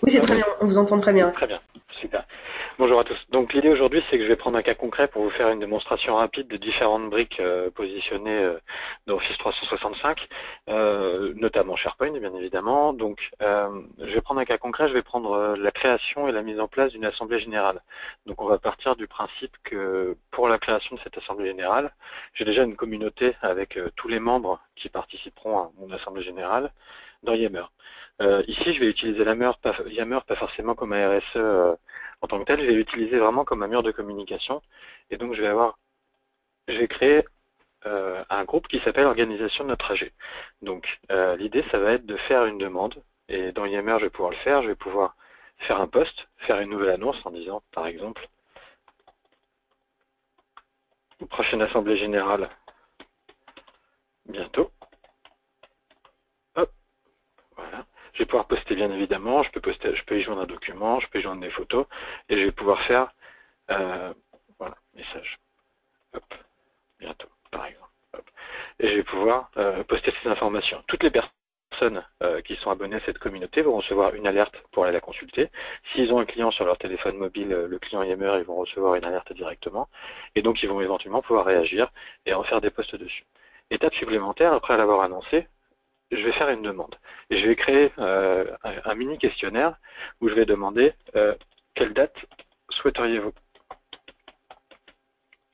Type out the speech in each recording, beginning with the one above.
Oui, c'est Ah, très bien, on vous entend très bien. très bien, super. Bonjour à tous. Donc l'idée aujourd'hui, c'est que je vais prendre un cas concret pour vous faire une démonstration rapide de différentes briques positionnées dans Office 365, notamment SharePoint, bien évidemment. Donc je vais prendre un cas concret, je vais prendre la création et la mise en place d'une assemblée générale. Donc on va partir du principe que pour la création de cette assemblée générale, j'ai déjà une communauté avec tous les membres qui participeront à mon assemblée générale dans Yammer. Ici, je vais utiliser Yammer pas forcément comme un RSE en tant que tel, je vais l'utiliser vraiment comme un mur de communication. Et donc, je vais créer un groupe qui s'appelle Organisation de notre trajet. Donc, l'idée, ça va être de faire une demande. Et dans Yammer, je vais pouvoir le faire. Je vais pouvoir faire un post, faire une nouvelle annonce en disant, par exemple, prochaine assemblée générale bientôt. Hop, voilà. Je vais pouvoir poster bien évidemment. Je peux y joindre un document, je peux y joindre des photos, et je vais pouvoir faire, voilà, message. Hop, bientôt, par exemple. Hop. Et je vais pouvoir poster ces informations. Toutes les personnes qui sont abonnées à cette communauté vont recevoir une alerte pour aller la consulter. S'ils ont un client sur leur téléphone mobile, le client Yammer, ils vont recevoir une alerte directement. Et donc, ils vont éventuellement pouvoir réagir et en faire des posts dessus. Étape supplémentaire, après l'avoir annoncé, je vais faire une demande. Et je vais créer un mini questionnaire où je vais demander quelle date souhaiteriez-vous.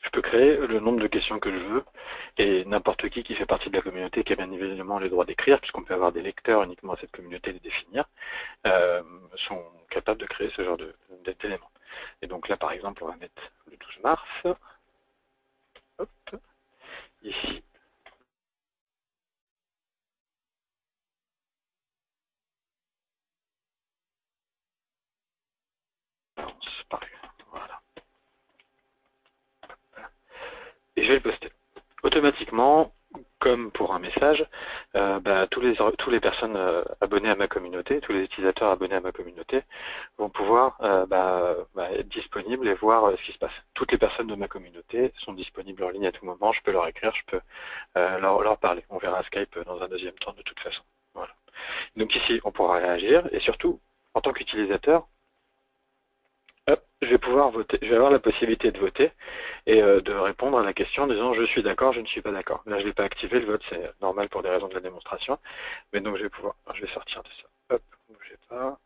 Je peux créer le nombre de questions que je veux et n'importe qui fait partie de la communauté qui a bien évidemment le droit d'écrire, puisqu'on peut avoir des lecteurs uniquement à cette communauté et les définir, sont capables de créer ce genre d'éléments. Et donc là, par exemple, on va mettre le 12 mars. Hop, ici. Voilà. Et je vais le poster. Automatiquement, comme pour un message, tous les personnes abonnées à ma communauté, tous les utilisateurs abonnés à ma communauté vont pouvoir être disponibles et voir ce qui se passe. Toutes les personnes de ma communauté sont disponibles en ligne à tout moment. Je peux leur écrire, je peux leur parler. On verra Skype dans un deuxième temps de toute façon. Voilà. Donc ici, on pourra réagir et surtout, en tant qu'utilisateur, hop, je vais pouvoir voter. Je vais avoir la possibilité de voter et de répondre à la question en disant je suis d'accord, je ne suis pas d'accord. Là, je ne l'ai pas activé, le vote c'est normal pour des raisons de la démonstration, mais donc je vais pouvoir, je vais sortir de ça. Hop, bougez pas.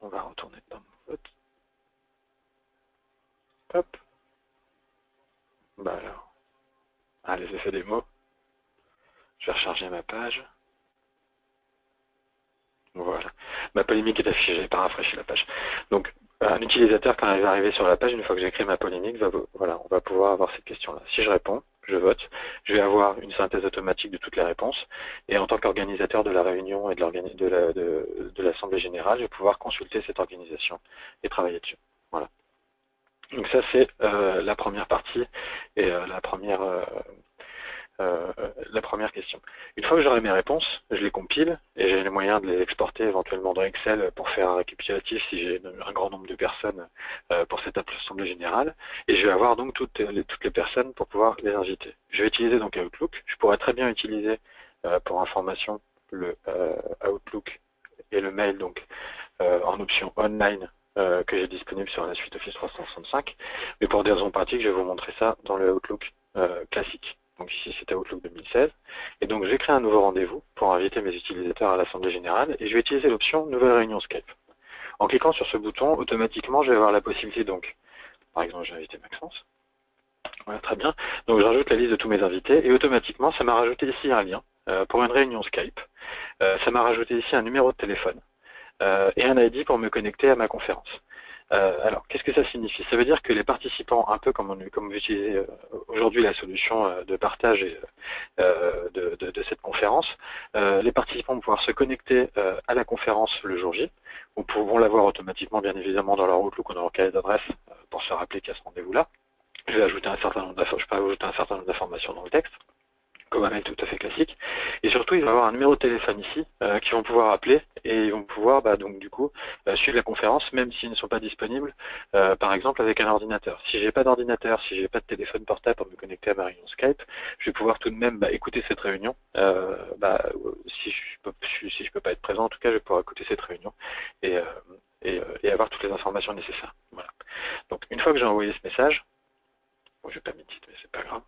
On va retourner dans mon vote. Hop, bah alors, les effets des mots. Je vais recharger ma page. Voilà. Ma polémique est affichée, je n'ai pas rafraîchi la page. Donc, un utilisateur, quand il va arriver sur la page, une fois que j'ai créé ma polémique, voilà, on va pouvoir avoir cette question-là. Si je réponds, je vote, je vais avoir une synthèse automatique de toutes les réponses, et en tant qu'organisateur de la réunion et de l'Assemblée générale, je vais pouvoir consulter cette organisation et travailler dessus. Voilà. Donc ça, c'est la première partie et la première question. Une fois que j'aurai mes réponses, je les compile et j'ai les moyens de les exporter éventuellement dans Excel pour faire un récapitulatif si j'ai un grand nombre de personnes pour cette assemblée générale. Et je vais avoir donc toutes les personnes pour pouvoir les inviter. Je vais utiliser donc Outlook. Je pourrais très bien utiliser pour information le Outlook et le mail donc en option online que j'ai disponible sur la suite Office 365. Mais pour des raisons pratiques, je vais vous montrer ça dans le Outlook classique. Donc ici, c'était Outlook 2016. Et donc, j'ai créé un nouveau rendez-vous pour inviter mes utilisateurs à l'Assemblée générale et je vais utiliser l'option Nouvelle réunion Skype. En cliquant sur ce bouton, automatiquement, je vais avoir la possibilité, donc, par exemple, j'ai invité Maxence. Voilà, très bien. Donc, je rajoute la liste de tous mes invités et automatiquement, ça m'a rajouté ici un lien pour une réunion Skype. Ça m'a rajouté ici un numéro de téléphone et un ID pour me connecter à ma conférence. Alors, qu'est-ce que ça signifie? Ça veut dire que les participants, un peu comme vous utilisez aujourd'hui la solution de partage de cette conférence, les participants vont pouvoir se connecter à la conférence le jour J, ou vont l'avoir automatiquement, bien évidemment, dans leur Outlook ou dans leur cahier d'adresse pour se rappeler qu'il y a ce rendez-vous-là. Je vais ajouter un certain nombre d'informations dans le texte comme un mail tout à fait classique. Et surtout, il va y avoir un numéro de téléphone ici qu'ils vont pouvoir appeler et ils vont pouvoir donc du coup suivre la conférence même s'ils ne sont pas disponibles, par exemple avec un ordinateur. Si j'ai pas d'ordinateur, si j'ai pas de téléphone portable pour me connecter à ma réunion Skype, je vais pouvoir tout de même écouter cette réunion si je peux pas pas être présent, en tout cas je vais pouvoir écouter cette réunion et, et avoir toutes les informations nécessaires. Voilà. Donc une fois que j'ai envoyé ce message, bon, je n'ai pas mis de titre mais c'est pas grave.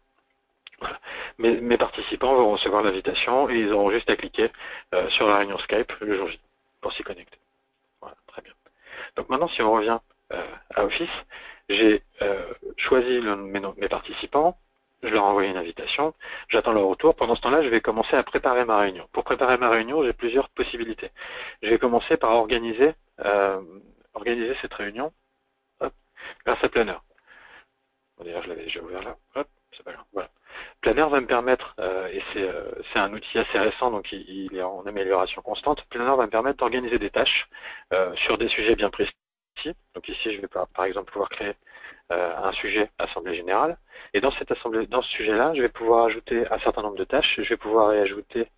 Voilà. Mes participants vont recevoir l'invitation et ils auront juste à cliquer sur la réunion Skype le jour J pour s'y connecter. Voilà, très bien. Donc maintenant si on revient à Office, j'ai choisi mes participants, je leur ai envoyé une invitation, j'attends leur retour. Pendant ce temps-là, je vais commencer à préparer ma réunion. Pour préparer ma réunion, j'ai plusieurs possibilités. Je vais commencer par organiser cette réunion grâce à Planner. Bon, d'ailleurs, je l'avais déjà ouvert là. Hop, c'est pas grave. Voilà. Planner va me permettre, et c'est un outil assez récent, donc il est en amélioration constante. Planner va me permettre d'organiser des tâches sur des sujets bien précis. Donc ici, je vais par exemple pouvoir créer un sujet assemblée générale. Et dans ce sujet-là, je vais pouvoir ajouter un certain nombre de tâches. Je vais pouvoir y ajouter,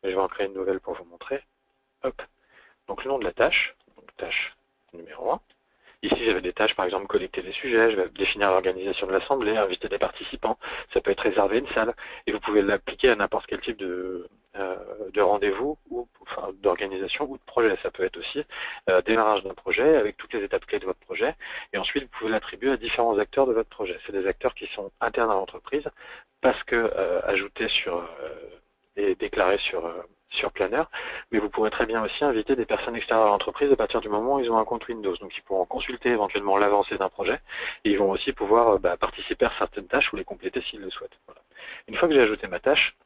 je vais en créer une nouvelle pour vous montrer. Hop. Donc le nom de la tâche, donc tâche numéro 1. Ici, j'avais des tâches, par exemple, collecter des sujets, je vais définir l'organisation de l'assemblée, inviter des participants, ça peut être réserver une salle, et vous pouvez l'appliquer à n'importe quel type de rendez-vous, ou enfin, d'organisation ou de projet. Ça peut être aussi démarrage d'un projet avec toutes les étapes clés de votre projet, et ensuite, vous pouvez l'attribuer à différents acteurs de votre projet. C'est des acteurs qui sont internes à l'entreprise, parce que ajoutés et déclarés sur Planner, mais vous pourrez très bien aussi inviter des personnes extérieures à l'entreprise à partir du moment où ils ont un compte Windows. Donc ils pourront consulter éventuellement l'avancée d'un projet et ils vont aussi pouvoir participer à certaines tâches ou les compléter s'ils le souhaitent. Voilà. Une fois que j'ai ajouté ma tâche,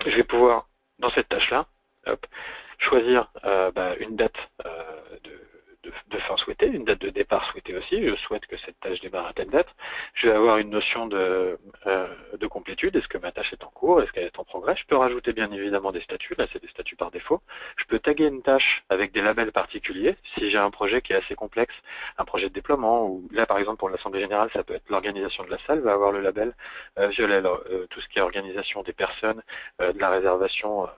je vais pouvoir, dans cette tâche-là, choisir une date de fin souhaitée, une date de départ souhaitée aussi. Je souhaite que cette tâche démarre à telle date. Je vais avoir une notion de complétude. Est-ce que ma tâche est en cours? Est-ce qu'elle est en progrès? Je peux rajouter bien évidemment des statuts. Là, c'est des statuts par défaut. Je peux taguer une tâche avec des labels particuliers. Si j'ai un projet qui est assez complexe, un projet de déploiement, ou là, par exemple, pour l'Assemblée Générale, ça peut être l'organisation de la salle, va avoir le label violet. Tout ce qui est organisation des personnes, de la réservation,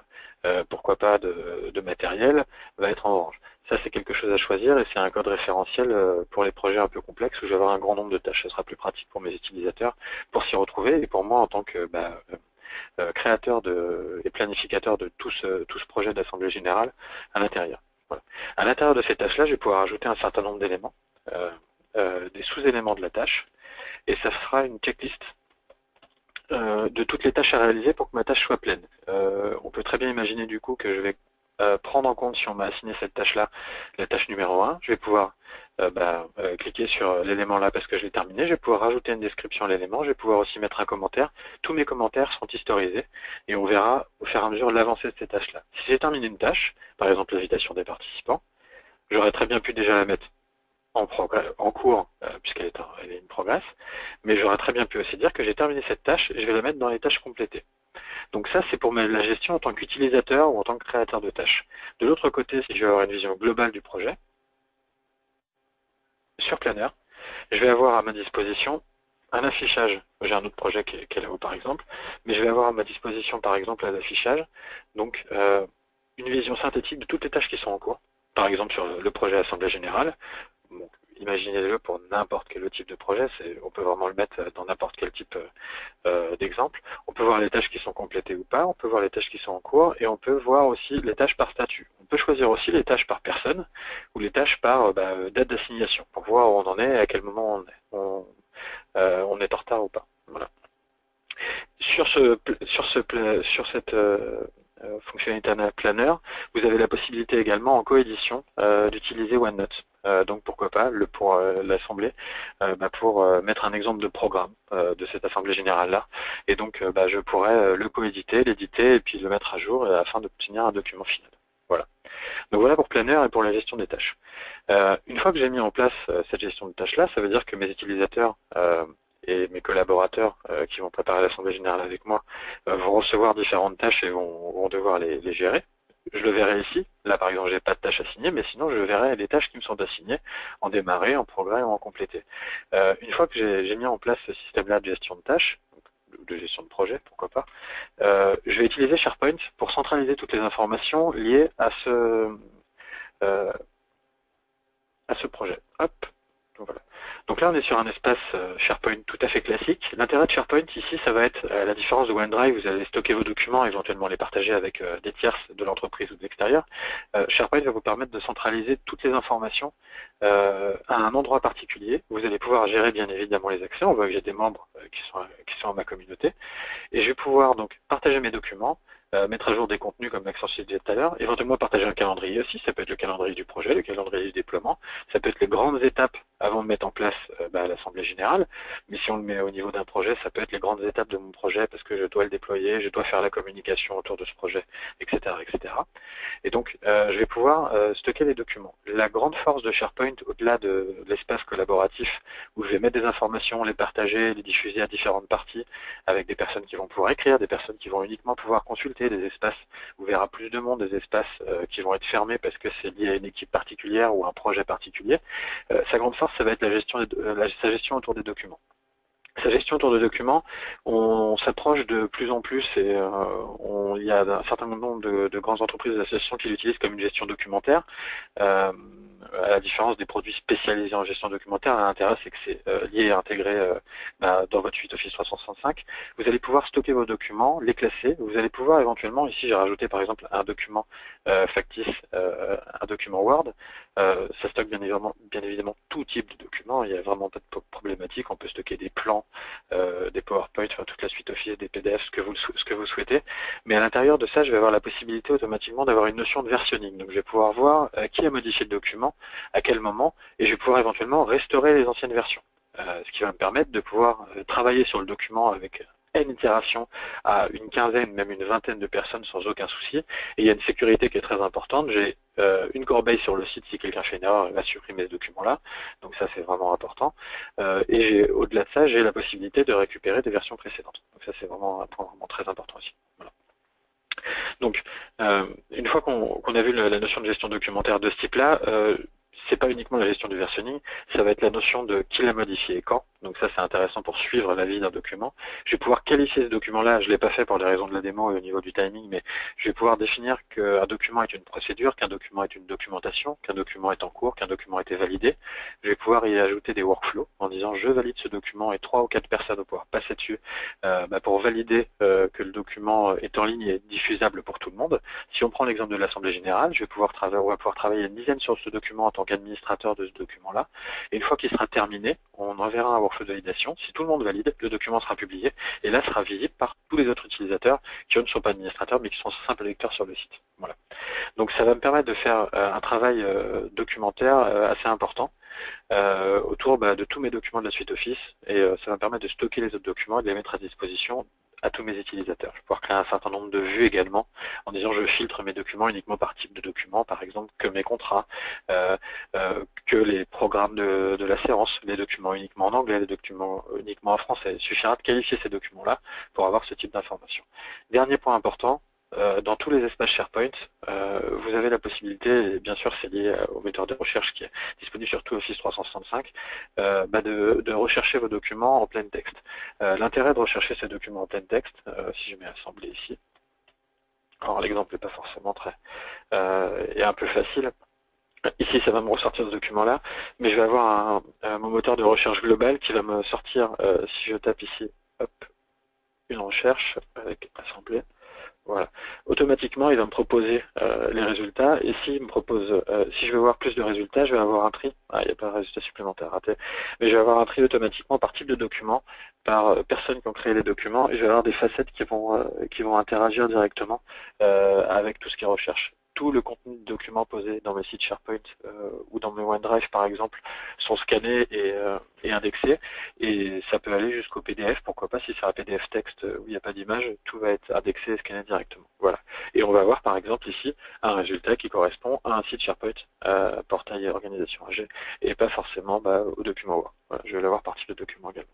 pourquoi pas de matériel, va être en orange. Ça, c'est quelque chose à choisir et c'est un code référentiel pour les projets un peu complexes où je vais avoir un grand nombre de tâches. Ce sera plus pratique pour mes utilisateurs pour s'y retrouver et pour moi en tant que créateur et planificateur de tout ce projet d'assemblée générale à l'intérieur. Voilà. À l'intérieur de ces tâches-là, je vais pouvoir ajouter un certain nombre d'éléments, des sous-éléments de la tâche et ça fera une checklist de toutes les tâches à réaliser pour que ma tâche soit pleine. On peut très bien imaginer du coup que je vais prendre en compte, si on m'a assigné cette tâche-là, la tâche numéro 1, je vais pouvoir cliquer sur l'élément là parce que je l'ai terminé, je vais pouvoir rajouter une description à l'élément, je vais pouvoir aussi mettre un commentaire. Tous mes commentaires seront historisés et on verra au fur et à mesure l'avancée de ces tâches-là. Si j'ai terminé une tâche, par exemple l'invitation des participants, j'aurais très bien pu déjà la mettre en cours, puisqu'elle est in progress, mais j'aurais très bien pu aussi dire que j'ai terminé cette tâche et je vais la mettre dans les tâches complétées. Donc ça, c'est pour la gestion en tant qu'utilisateur ou en tant que créateur de tâches. De l'autre côté, si je veux avoir une vision globale du projet, sur Planner, je vais avoir à ma disposition un affichage. J'ai un autre projet qui est là-haut par exemple, mais je vais avoir à ma disposition par exemple un affichage, donc une vision synthétique de toutes les tâches qui sont en cours. Par exemple sur le projet Assemblée Générale, bon, imaginez-le pour n'importe quel type de projet, on peut vraiment le mettre dans n'importe quel type d'exemple. On peut voir les tâches qui sont complétées ou pas, on peut voir les tâches qui sont en cours, et on peut voir aussi les tâches par statut. On peut choisir aussi les tâches par personne, ou les tâches par date d'assignation, pour voir où on en est et à quel moment on est en retard ou pas. Voilà. Sur cette fonctionnalité Planner, vous avez la possibilité également en coédition d'utiliser OneNote. Donc pourquoi pas pour l'assemblée, pour mettre un exemple de programme de cette assemblée générale là. Et donc je pourrais le coéditer, l'éditer et puis le mettre à jour afin d'obtenir un document final. Voilà. Donc voilà pour Planner et pour la gestion des tâches. Une fois que j'ai mis en place cette gestion de tâches là, ça veut dire que mes utilisateurs et mes collaborateurs qui vont préparer l'assemblée générale avec moi vont recevoir différentes tâches et vont devoir les gérer. Je le verrai ici. Là, par exemple, j'ai pas de tâches assignées, mais sinon, je verrai les tâches qui me sont assignées en démarrer, en progrès ou en complété. Une fois que j'ai mis en place ce système-là de gestion de tâches, de gestion de projet, pourquoi pas, je vais utiliser SharePoint pour centraliser toutes les informations liées à ce projet. Hop. Voilà. Donc là, on est sur un espace SharePoint tout à fait classique. L'intérêt de SharePoint ici, ça va être, à la différence de OneDrive, vous allez stocker vos documents, éventuellement les partager avec des tierces de l'entreprise ou de l'extérieur. SharePoint va vous permettre de centraliser toutes les informations à un endroit particulier. Vous allez pouvoir gérer bien évidemment les accès. On voit que j'ai des membres qui sont à ma communauté. Et je vais pouvoir donc partager mes documents, mettre à jour des contenus comme Maxence le disait tout à l'heure, éventuellement partager un calendrier aussi, ça peut être le calendrier du projet, le calendrier du déploiement, ça peut être les grandes étapes avant de mettre en place l'Assemblée Générale, mais si on le met au niveau d'un projet, ça peut être les grandes étapes de mon projet parce que je dois le déployer, je dois faire la communication autour de ce projet, etc. etc. Et donc, je vais pouvoir stocker les documents. La grande force de SharePoint, au-delà de l'espace collaboratif, où je vais mettre des informations, les partager, les diffuser à différentes parties, avec des personnes qui vont pouvoir écrire, des personnes qui vont uniquement pouvoir consulter, des espaces où verra plus de monde, des espaces qui vont être fermés parce que c'est lié à une équipe particulière ou un projet particulier. Sa grande force, ça va être sa gestion autour des documents. Sa gestion autour des documents, on s'approche de plus en plus et il y a un certain nombre de grandes entreprises et d'associations qui l'utilisent comme une gestion documentaire. À la différence des produits spécialisés en gestion documentaire, l'intérêt c'est que c'est lié et intégré dans votre suite Office 365. Vous allez pouvoir stocker vos documents, les classer. Vous allez pouvoir éventuellement, ici j'ai rajouté par exemple un document factice, un document Word. Ça stocke bien évidemment tout type de documents. Il n'y a vraiment pas de problématique. On peut stocker des plans, des PowerPoint, enfin, toute la suite Office, des PDF, ce que vous souhaitez. Mais à l'intérieur de ça, je vais avoir la possibilité automatiquement d'avoir une notion de versionning. Donc je vais pouvoir voir qui a modifié le document, à quel moment, et je vais pouvoir éventuellement restaurer les anciennes versions. Ce qui va me permettre de pouvoir travailler sur le document avec N itérations à une quinzaine, même une vingtaine de personnes sans aucun souci. Et il y a une sécurité qui est très importante. J'ai une corbeille sur le site si quelqu'un fait une erreur, il va supprimer ce document-là. Donc ça, c'est vraiment important. Et au-delà de ça, j'ai la possibilité de récupérer des versions précédentes. Donc ça, c'est vraiment un point vraiment très important aussi. Voilà. Donc, une fois qu'on a vu la notion de gestion documentaire de ce type-là, c'est pas uniquement la gestion du versionning, ça va être la notion de qui l'a modifié et quand. Donc ça, c'est intéressant pour suivre la vie d'un document. Je vais pouvoir qualifier ce document-là. Je l'ai pas fait pour les raisons de la démo et au niveau du timing, mais je vais pouvoir définir qu'un document est une procédure, qu'un document est une documentation, qu'un document est en cours, qu'un document a été validé. Je vais pouvoir y ajouter des workflows en disant je valide ce document et 3 ou 4 personnes vont pouvoir passer dessus pour valider que le document est en ligne et diffusable pour tout le monde. Si on prend l'exemple de l'Assemblée Générale, on va pouvoir travailler une dizaine sur ce document en tant qu'administrateur de ce document-là. Et une fois qu'il sera terminé, on enverra un workflow de validation. Si tout le monde valide, le document sera publié et là sera visible par tous les autres utilisateurs qui ne sont pas administrateurs mais qui sont simples lecteurs sur le site. Voilà. Donc ça va me permettre de faire un travail documentaire assez important autour de tous mes documents de la suite Office et ça va me permettre de stocker les autres documents et de les mettre à disposition à tous mes utilisateurs. Je vais pouvoir créer un certain nombre de vues également en disant je filtre mes documents uniquement par type de document, par exemple que mes contrats, que les programmes de la séance, les documents uniquement en anglais, les documents uniquement en français. Il suffira de qualifier ces documents-là pour avoir ce type d'information. Dernier point important, dans tous les espaces SharePoint, vous avez la possibilité, et bien sûr c'est lié au moteur de recherche qui est disponible sur tout Office 365, de rechercher vos documents en plein texte. L'intérêt de rechercher ces documents en plein texte, si je mets assembler ici, alors l'exemple n'est pas forcément est un peu facile. Ici, ça va me ressortir ce document-là, mais je vais avoir mon moteur de recherche global qui va me sortir, si je tape ici, hop, une recherche avec assembler. Voilà. Automatiquement, il va me proposer les résultats. Et s'il me propose, si je veux voir plus de résultats, je vais avoir un tri. Il n'y a pas de résultat supplémentaire raté. Mais je vais avoir un tri automatiquement par type de document, par personnes qui ont créé les documents, et je vais avoir des facettes qui vont interagir directement avec tout ce qu'ils recherchent. Tout le contenu de documents posés dans mes sites SharePoint ou dans mes OneDrive par exemple sont scannés et indexés et ça peut aller jusqu'au PDF, pourquoi pas si c'est un PDF texte où il n'y a pas d'image, tout va être indexé et scanné directement. Voilà. Et on va avoir par exemple ici un résultat qui correspond à un site SharePoint portail et organisation AG et pas forcément au document Word. Voilà. Je vais l'avoir par type de document également.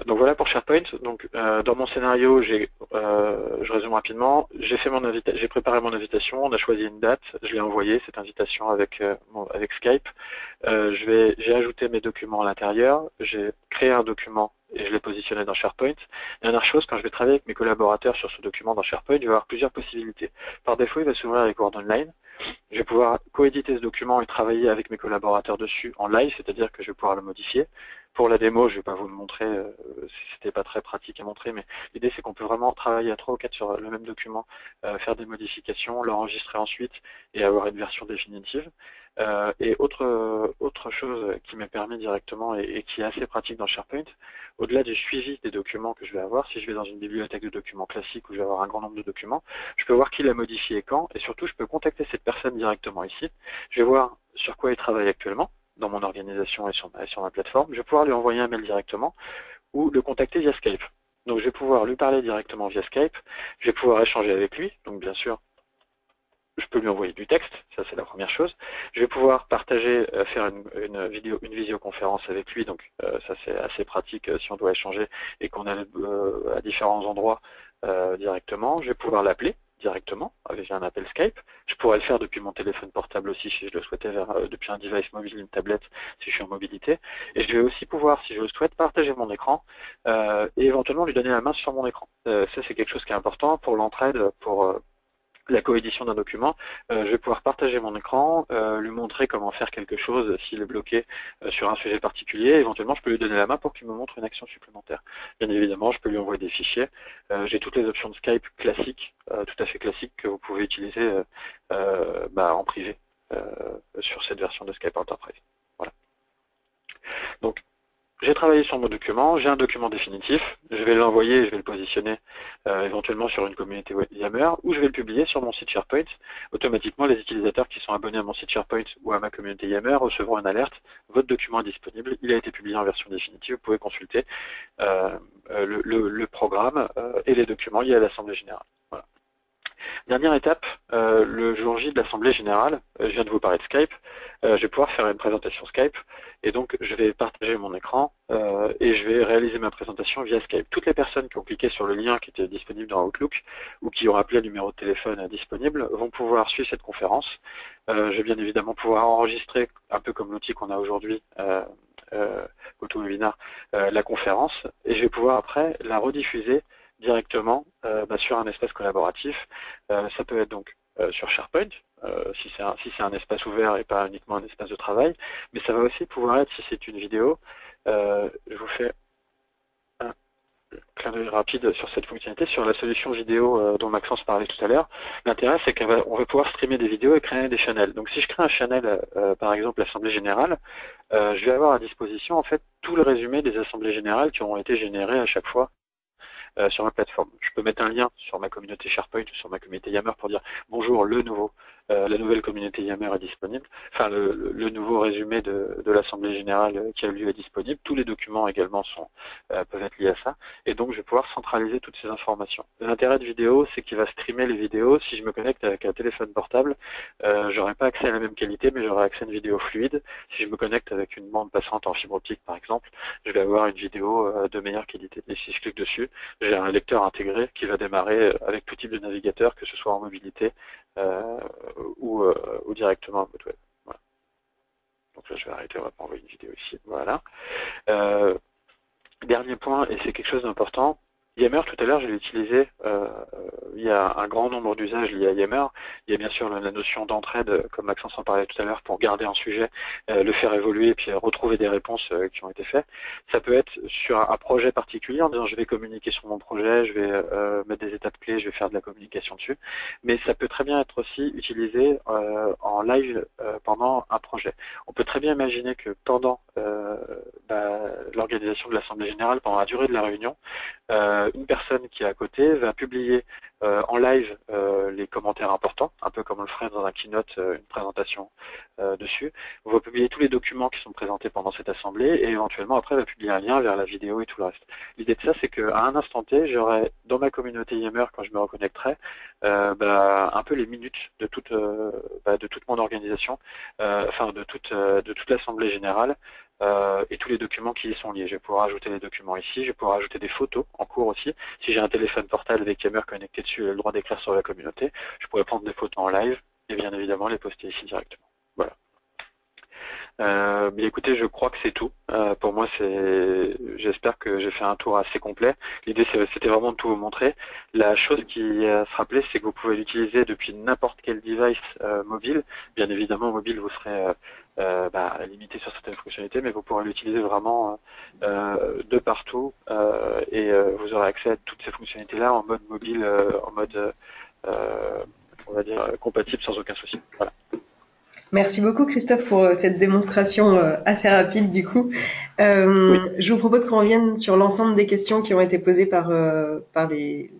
Donc voilà pour SharePoint. Donc dans mon scénario, je résume rapidement. J'ai préparé mon invitation. On a choisi une date. Je l'ai envoyé cette invitation avec Skype. J'ai ajouté mes documents à l'intérieur. J'ai créé un document et je l'ai positionné dans SharePoint. Dernière chose, quand je vais travailler avec mes collaborateurs sur ce document dans SharePoint, il va y avoir plusieurs possibilités. Par défaut, il va s'ouvrir avec Word Online. Je vais pouvoir coéditer ce document et travailler avec mes collaborateurs dessus en live, c'est-à-dire que je vais pouvoir le modifier. Pour la démo, je ne vais pas vous le montrer, c'était pas très pratique à montrer, mais l'idée c'est qu'on peut vraiment travailler à 3 ou 4 sur le même document, faire des modifications, l'enregistrer ensuite et avoir une version définitive. Et autre chose qui m'est permis directement et qui est assez pratique dans SharePoint, au-delà du suivi des documents que je vais avoir, si je vais dans une bibliothèque de documents classique où je vais avoir un grand nombre de documents, je peux voir qui l'a modifié et quand, et surtout je peux contacter cette personne directement ici. Je vais voir sur quoi il travaille actuellement dans mon organisation et sur ma plateforme. Je vais pouvoir lui envoyer un mail directement ou le contacter via Skype. Donc je vais pouvoir lui parler directement via Skype, je vais pouvoir échanger avec lui, donc bien sûr je peux lui envoyer du texte, ça c'est la première chose. Je vais pouvoir partager, faire une visioconférence avec lui, donc ça c'est assez pratique si on doit échanger et qu'on est à différents endroits directement. Je vais pouvoir l'appeler directement avec un appel Skype. Je pourrais le faire depuis mon téléphone portable aussi si je le souhaitais, depuis un device mobile, une tablette si je suis en mobilité. Et je vais aussi pouvoir, si je le souhaite, partager mon écran et éventuellement lui donner la main sur mon écran. Ça c'est quelque chose qui est important pour l'entraide, pour la coédition d'un document, je vais pouvoir partager mon écran, lui montrer comment faire quelque chose s'il est bloqué sur un sujet particulier. Éventuellement, je peux lui donner la main pour qu'il me montre une action supplémentaire. Bien évidemment, je peux lui envoyer des fichiers. J'ai toutes les options de Skype classiques, tout à fait classiques, que vous pouvez utiliser en privé sur cette version de Skype Enterprise. Voilà. Donc, j'ai travaillé sur mon document, j'ai un document définitif, je vais l'envoyer, je vais le positionner éventuellement sur une communauté Yammer ou je vais le publier sur mon site SharePoint. Automatiquement, les utilisateurs qui sont abonnés à mon site SharePoint ou à ma communauté Yammer recevront une alerte. Votre document est disponible, il a été publié en version définitive, vous pouvez consulter le programme et les documents liés à l'Assemblée Générale. Voilà. Dernière étape, le jour J de l'Assemblée Générale, je viens de vous parler de Skype, je vais pouvoir faire une présentation Skype et donc je vais partager mon écran et je vais réaliser ma présentation via Skype. Toutes les personnes qui ont cliqué sur le lien qui était disponible dans Outlook ou qui ont appelé le numéro de téléphone disponible vont pouvoir suivre cette conférence. Je vais bien évidemment pouvoir enregistrer, un peu comme l'outil qu'on a aujourd'hui, GoToWebinar, la conférence et je vais pouvoir après la rediffuser directement sur un espace collaboratif. Ça peut être donc sur SharePoint, si c'est un espace ouvert et pas uniquement un espace de travail, mais ça va aussi pouvoir être, si c'est une vidéo, je vous fais un clin d'œil rapide sur cette fonctionnalité, sur la solution vidéo dont Maxence parlait tout à l'heure. L'intérêt, c'est qu'on va pouvoir streamer des vidéos et créer des channels. Donc si je crée un channel, par exemple l'Assemblée Générale, je vais avoir à disposition en fait tout le résumé des Assemblées Générales qui auront été générées à chaque fois sur ma plateforme. Je peux mettre un lien sur ma communauté SharePoint ou sur ma communauté Yammer pour dire bonjour, la nouvelle communauté Yammer est disponible, enfin le nouveau résumé de l'Assemblée Générale qui a eu lieu est disponible, tous les documents également peuvent être liés à ça, et donc je vais pouvoir centraliser toutes ces informations. L'intérêt de vidéo, c'est qu'il va streamer les vidéos. Si je me connecte avec un téléphone portable, j'aurai pas accès à la même qualité, mais j'aurai accès à une vidéo fluide. Si je me connecte avec une bande passante en fibre optique par exemple, je vais avoir une vidéo de meilleure qualité. Et si je clique dessus, j'ai un lecteur intégré qui va démarrer avec tout type de navigateur, que ce soit en mobilité ou directement en mode web. Voilà. Donc là, je vais arrêter, on va pas envoyer une vidéo ici. Voilà. Dernier point, et c'est quelque chose d'important, Yammer, tout à l'heure, je l'ai utilisé, il y a un grand nombre d'usages liés à Yammer. Il y a bien sûr la notion d'entraide, comme Maxence en parlait tout à l'heure, pour garder un sujet, le faire évoluer, et puis retrouver des réponses qui ont été faites. Ça peut être sur un projet particulier, en disant je vais communiquer sur mon projet, je vais mettre des étapes clés, je vais faire de la communication dessus. Mais ça peut très bien être aussi utilisé en live pendant un projet. On peut très bien imaginer que pendant l'organisation de l'Assemblée Générale, pendant la durée de la réunion, une personne qui est à côté va publier en live les commentaires importants, un peu comme on le ferait dans un keynote, une présentation dessus. On va publier tous les documents qui sont présentés pendant cette assemblée et éventuellement après va publier un lien vers la vidéo et tout le reste. L'idée de ça, c'est qu'à un instant T, j'aurai dans ma communauté Yammer, quand je me reconnecterai, un peu les minutes de toute mon organisation, de toute l'assemblée générale, et tous les documents qui y sont liés. Je vais pouvoir ajouter les documents ici, je vais pouvoir ajouter des photos en cours aussi. Si j'ai un téléphone portable avec Yammer connecté dessus, j'ai le droit d'écrire sur la communauté. Je pourrais prendre des photos en live et bien évidemment les poster ici directement. Voilà. Mais écoutez, je crois que c'est tout. Pour moi, j'espère que j'ai fait un tour assez complet. L'idée, c'était vraiment de tout vous montrer. La chose qui est à se rappeler, c'est que vous pouvez l'utiliser depuis n'importe quel device mobile. Bien évidemment, mobile, vous serez limité sur certaines fonctionnalités, mais vous pourrez l'utiliser vraiment de partout et vous aurez accès à toutes ces fonctionnalités-là en mode mobile, on va dire compatible sans aucun souci. Voilà. Merci beaucoup Christophe pour cette démonstration assez rapide du coup. Oui. Je vous propose qu'on revienne sur l'ensemble des questions qui ont été posées par les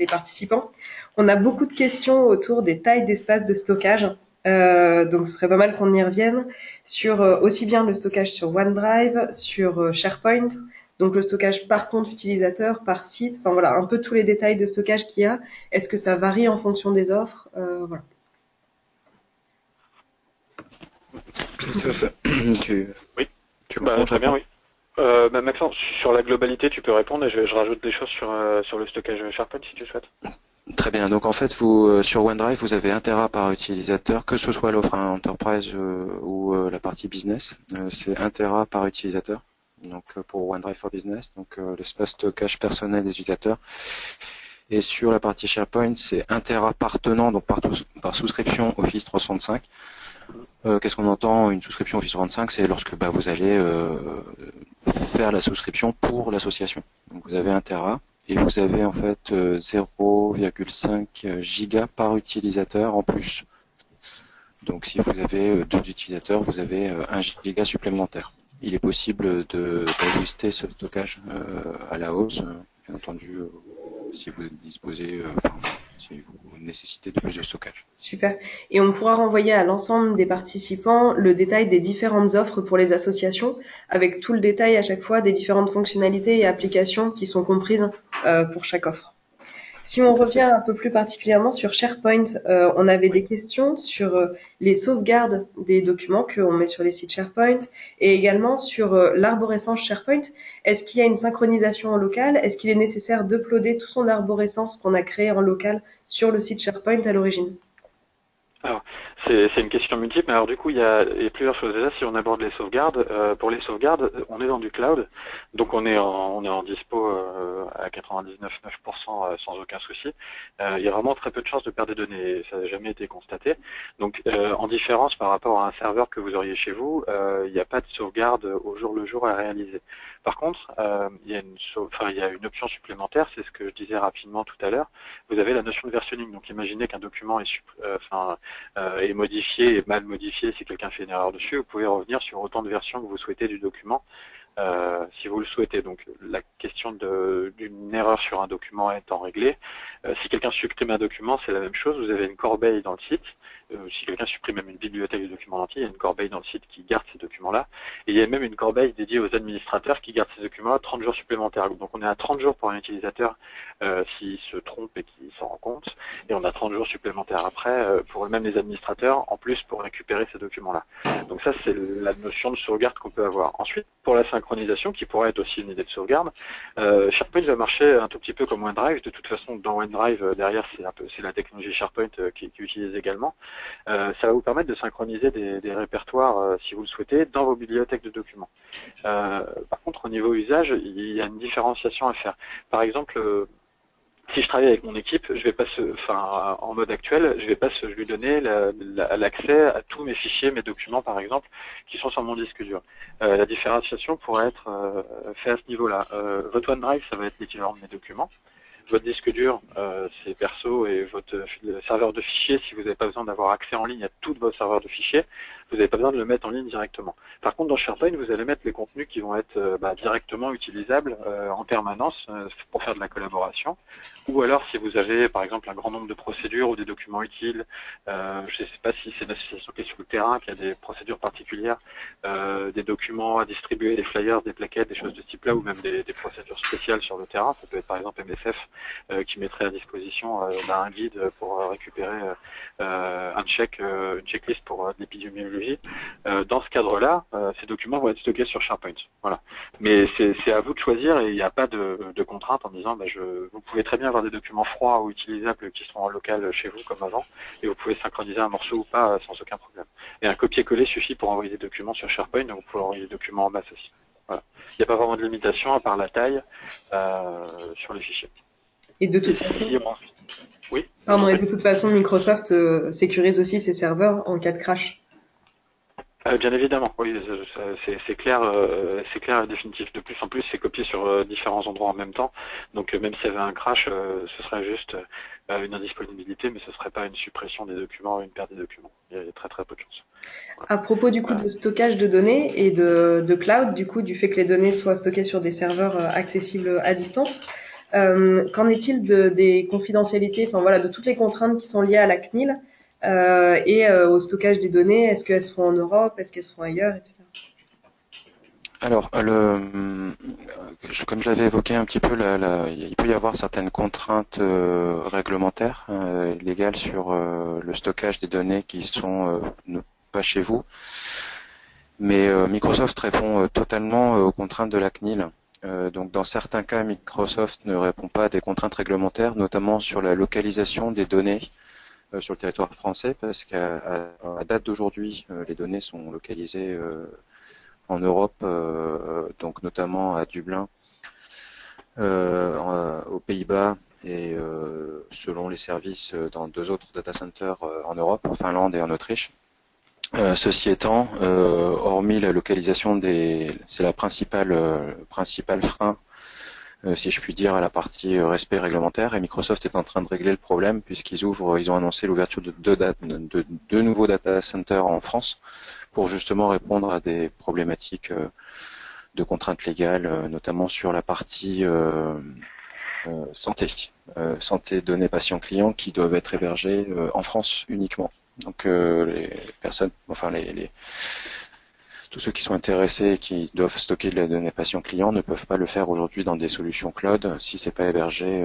participants. On a beaucoup de questions autour des tailles d'espace de stockage. Donc ce serait pas mal qu'on y revienne sur aussi bien le stockage sur OneDrive, sur SharePoint, donc le stockage par compte utilisateur, par site, enfin voilà, un peu tous les détails de stockage qu'il y a. Est-ce que ça varie en fonction des offres? Voilà. Christophe, Oui. tu comprends, Très bien, oui. Maxence, sur la globalité, tu peux répondre et je rajoute des choses sur le stockage SharePoint si tu souhaites. Très bien. Donc en fait, vous sur OneDrive, vous avez 1 Tera par utilisateur, que ce soit l'offre Enterprise ou la partie business. C'est 1 Tera par utilisateur. Donc pour OneDrive for Business, donc l'espace stockage personnel des utilisateurs. Et sur la partie SharePoint, c'est 1 Tera par tenant, donc par souscription Office 365. Qu'est-ce qu'on entend une souscription Office 365? C'est lorsque vous allez faire la souscription pour l'association. Donc vous avez 1 Tera. Et vous avez en fait 0,5 giga par utilisateur en plus. Donc si vous avez 2 utilisateurs, vous avez 1 giga supplémentaire. Il est possible d'ajuster ce stockage à la hausse, bien entendu, si vous disposez, si vous nécessitez de plus de stockage. Super. Et on pourra renvoyer à l'ensemble des participants le détail des différentes offres pour les associations, avec tout le détail à chaque fois des différentes fonctionnalités et applications qui sont comprises pour chaque offre. Si on revient un peu plus particulièrement sur SharePoint, on avait des questions sur les sauvegardes des documents qu'on met sur les sites SharePoint et également sur l'arborescence SharePoint. Est-ce qu'il y a une synchronisation en local? Est-ce qu'il est nécessaire d'uploader tout son arborescence qu'on a créé en local sur le site SharePoint à l'origine? Alors, c'est une question multiple, mais alors du coup, il y a plusieurs choses. Déjà, si on aborde les sauvegardes, pour les sauvegardes, on est dans du cloud, donc on est en dispo à 99,9% sans aucun souci. Il y a vraiment très peu de chances de perdre des données, ça n'a jamais été constaté. Donc, en différence par rapport à un serveur que vous auriez chez vous, il n'y a pas de sauvegarde au jour le jour à réaliser. Par contre, il y a une option supplémentaire, c'est ce que je disais rapidement tout à l'heure. Vous avez la notion de versionning. Donc, imaginez qu'un document est modifié et mal modifié si quelqu'un fait une erreur dessus, vous pouvez revenir sur autant de versions que vous souhaitez du document si vous le souhaitez. Donc la question d'une erreur sur un document étant réglée, si quelqu'un supprime un document, c'est la même chose, vous avez une corbeille dans le site. Si quelqu'un supprime même une bibliothèque de documents entiers, il y a une corbeille dans le site qui garde ces documents-là. Et il y a même une corbeille dédiée aux administrateurs qui gardent ces documents-là 30 jours supplémentaires. Donc on est à 30 jours pour un utilisateur s'il se trompe et qu'il s'en rend compte. Et on a 30 jours supplémentaires après pour même les administrateurs, en plus pour récupérer ces documents-là. Donc ça, c'est la notion de sauvegarde qu'on peut avoir. Ensuite, pour la synchronisation, qui pourrait être aussi une idée de sauvegarde, SharePoint va marcher un tout petit peu comme OneDrive. De toute façon, dans OneDrive, derrière, c'est la technologie SharePoint qui utilise également. Ça va vous permettre de synchroniser des répertoires, si vous le souhaitez, dans vos bibliothèques de documents. Par contre, au niveau usage, il y a une différenciation à faire. Par exemple, si je travaille avec mon équipe, je vais pas en mode actuel, je vais pas lui donner l'accès à tous mes fichiers, mes documents par exemple, qui sont sur mon disque dur. La différenciation pourrait être faite à ce niveau-là. Votre OneDrive, ça va être l'équivalent de mes documents. Votre disque dur, c'est perso et votre serveur de fichiers, si vous n'avez pas besoin d'avoir accès en ligne à tous vos serveurs de fichiers, vous n'avez pas besoin de le mettre en ligne directement. Par contre, dans SharePoint, vous allez mettre les contenus qui vont être directement utilisables en permanence pour faire de la collaboration. Ou alors, si vous avez, par exemple, un grand nombre de procédures ou des documents utiles, je ne sais pas si c'est une association qui est sur le terrain, qui a des procédures particulières, des documents à distribuer, des flyers, des plaquettes, des choses de ce type-là, ou même des procédures spéciales sur le terrain. Ça peut être, par exemple, MSF qui mettrait à disposition un guide pour récupérer une checklist pour l'épidémiologie. Dans ce cadre-là, ces documents vont être stockés sur SharePoint. Voilà. Mais c'est à vous de choisir et il n'y a pas de contrainte en disant vous pouvez très bien avoir des documents froids ou utilisables qui seront en local chez vous comme avant et vous pouvez synchroniser un morceau ou pas sans aucun problème. Et un copier-coller suffit pour envoyer des documents sur SharePoint, donc vous pouvez envoyer des documents en masse aussi. Voilà. Il n'y a pas vraiment de limitation à part la taille sur les fichiers. Et de toute façon, oui. pardon, et de toute façon, Microsoft sécurise aussi ses serveurs en cas de crash. Bien évidemment, oui, c'est clair et définitif. De plus en plus, c'est copié sur différents endroits en même temps. Donc même s'il y avait un crash, ce serait juste une indisponibilité, mais ce serait pas une suppression des documents, une perte des documents. Il y a très très peu de chance. Voilà. À propos du coup de stockage de données et de cloud, du coup du fait que les données soient stockées sur des serveurs accessibles à distance, qu'en est-il des confidentialités, enfin voilà, de toutes les contraintes qui sont liées à la CNIL et au stockage des données? Est-ce qu'elles seront en Europe, est-ce qu'elles seront ailleurs, etc. Alors, comme je l'avais évoqué un petit peu, il peut y avoir certaines contraintes réglementaires, légales sur le stockage des données qui sont pas chez vous. Mais Microsoft répond totalement aux contraintes de la CNIL. Donc, dans certains cas, Microsoft ne répond pas à des contraintes réglementaires, notamment sur la localisation des données sur le territoire français, parce qu'à date d'aujourd'hui, les données sont localisées en Europe, donc notamment à Dublin, aux Pays-Bas et selon les services dans 2 autres data centers en Europe, en Finlande et en Autriche. Ceci étant, hormis la localisation c'est la principal frein, si je puis dire, à la partie respect réglementaire, et Microsoft est en train de régler le problème puisqu'ils ont annoncé l'ouverture de 2 nouveaux data centers en France pour justement répondre à des problématiques de contraintes légales, notamment sur la partie santé données patients clients qui doivent être hébergées en France uniquement. Donc les personnes, enfin tous ceux qui sont intéressés et qui doivent stocker les données patients clients ne peuvent pas le faire aujourd'hui dans des solutions cloud si c'est pas hébergé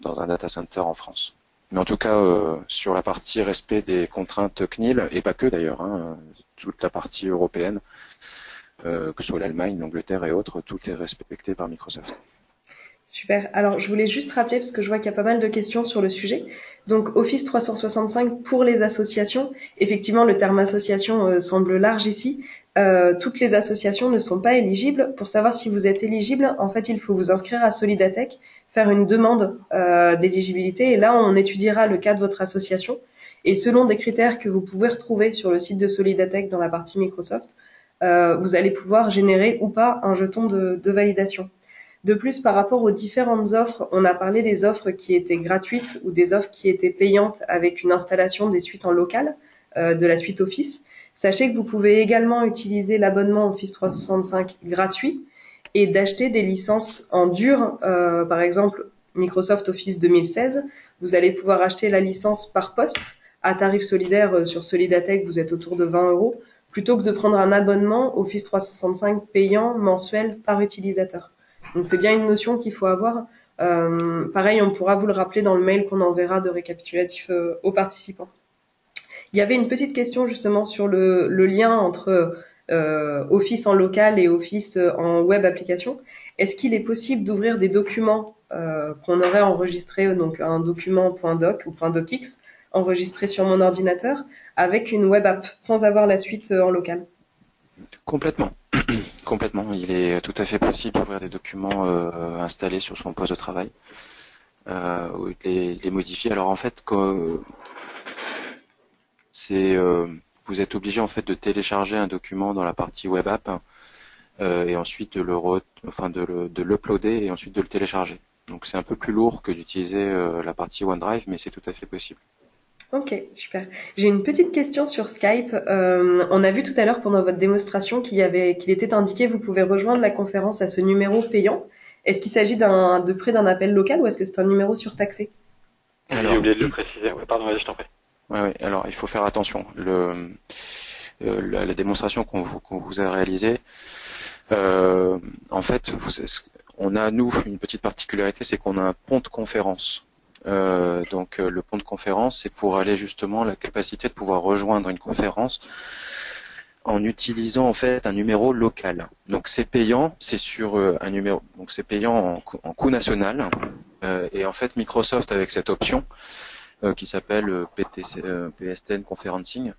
dans un data center en France. Mais en tout cas, sur la partie respect des contraintes CNIL, et pas que d'ailleurs, toute la partie européenne, que ce soit l'Allemagne, l'Angleterre et autres, tout est respecté par Microsoft. Super. Alors, je voulais juste rappeler, parce que je vois qu'il y a pas mal de questions sur le sujet. Donc, Office 365 pour les associations. Effectivement, le terme association semble large ici. Toutes les associations ne sont pas éligibles. Pour savoir si vous êtes éligible, en fait, il faut vous inscrire à Solidatech, faire une demande d'éligibilité. Et là, on étudiera le cas de votre association. Et selon des critères que vous pouvez retrouver sur le site de Solidatech dans la partie Microsoft, vous allez pouvoir générer ou pas un jeton de validation. De plus, par rapport aux différentes offres, on a parlé des offres qui étaient gratuites ou des offres qui étaient payantes avec une installation des suites en local, de la suite Office. Sachez que vous pouvez également utiliser l'abonnement Office 365 gratuit et d'acheter des licences en dur, par exemple Microsoft Office 2016. Vous allez pouvoir acheter la licence par poste à tarif solidaire sur Solidatech, vous êtes autour de 20 €, plutôt que de prendre un abonnement Office 365 payant mensuel par utilisateur. Donc c'est bien une notion qu'il faut avoir. Pareil, on pourra vous le rappeler dans le mail qu'on enverra de récapitulatif aux participants. Il y avait une petite question justement sur le lien entre Office en local et Office en web application. Est-ce qu'il est possible d'ouvrir des documents qu'on aurait enregistrés, donc un document .doc ou .docx enregistré sur mon ordinateur avec une web app sans avoir la suite en local? Complètement. Complètement. Il est tout à fait possible d'ouvrir des documents installés sur son poste de travail ou de les modifier. Alors en fait, vous êtes obligé en fait de télécharger un document dans la partie web app et ensuite de l'uploader et ensuite de le télécharger. Donc c'est un peu plus lourd que d'utiliser la partie OneDrive, mais c'est tout à fait possible. Ok, super. J'ai une petite question sur Skype. On a vu tout à l'heure pendant votre démonstration qu'il était indiqué vous pouvez rejoindre la conférence à ce numéro payant. Est-ce qu'il s'agit de près d'un appel local ou est-ce que c'est un numéro surtaxé? J'ai oublié de le préciser. Ouais, pardon, je t'en prie. Ouais. Alors il faut faire attention. La démonstration qu'on vous a réalisée, en fait, on a, nous, une petite particularité, c'est qu'on a un pont de conférence. Donc le pont de conférence, c'est pour aller justement la capacité de pouvoir rejoindre une conférence en utilisant en fait un numéro local. Donc c'est payant, c'est sur un numéro, donc c'est payant en coût national. Et en fait Microsoft avec cette option qui s'appelle PSTN Conferencing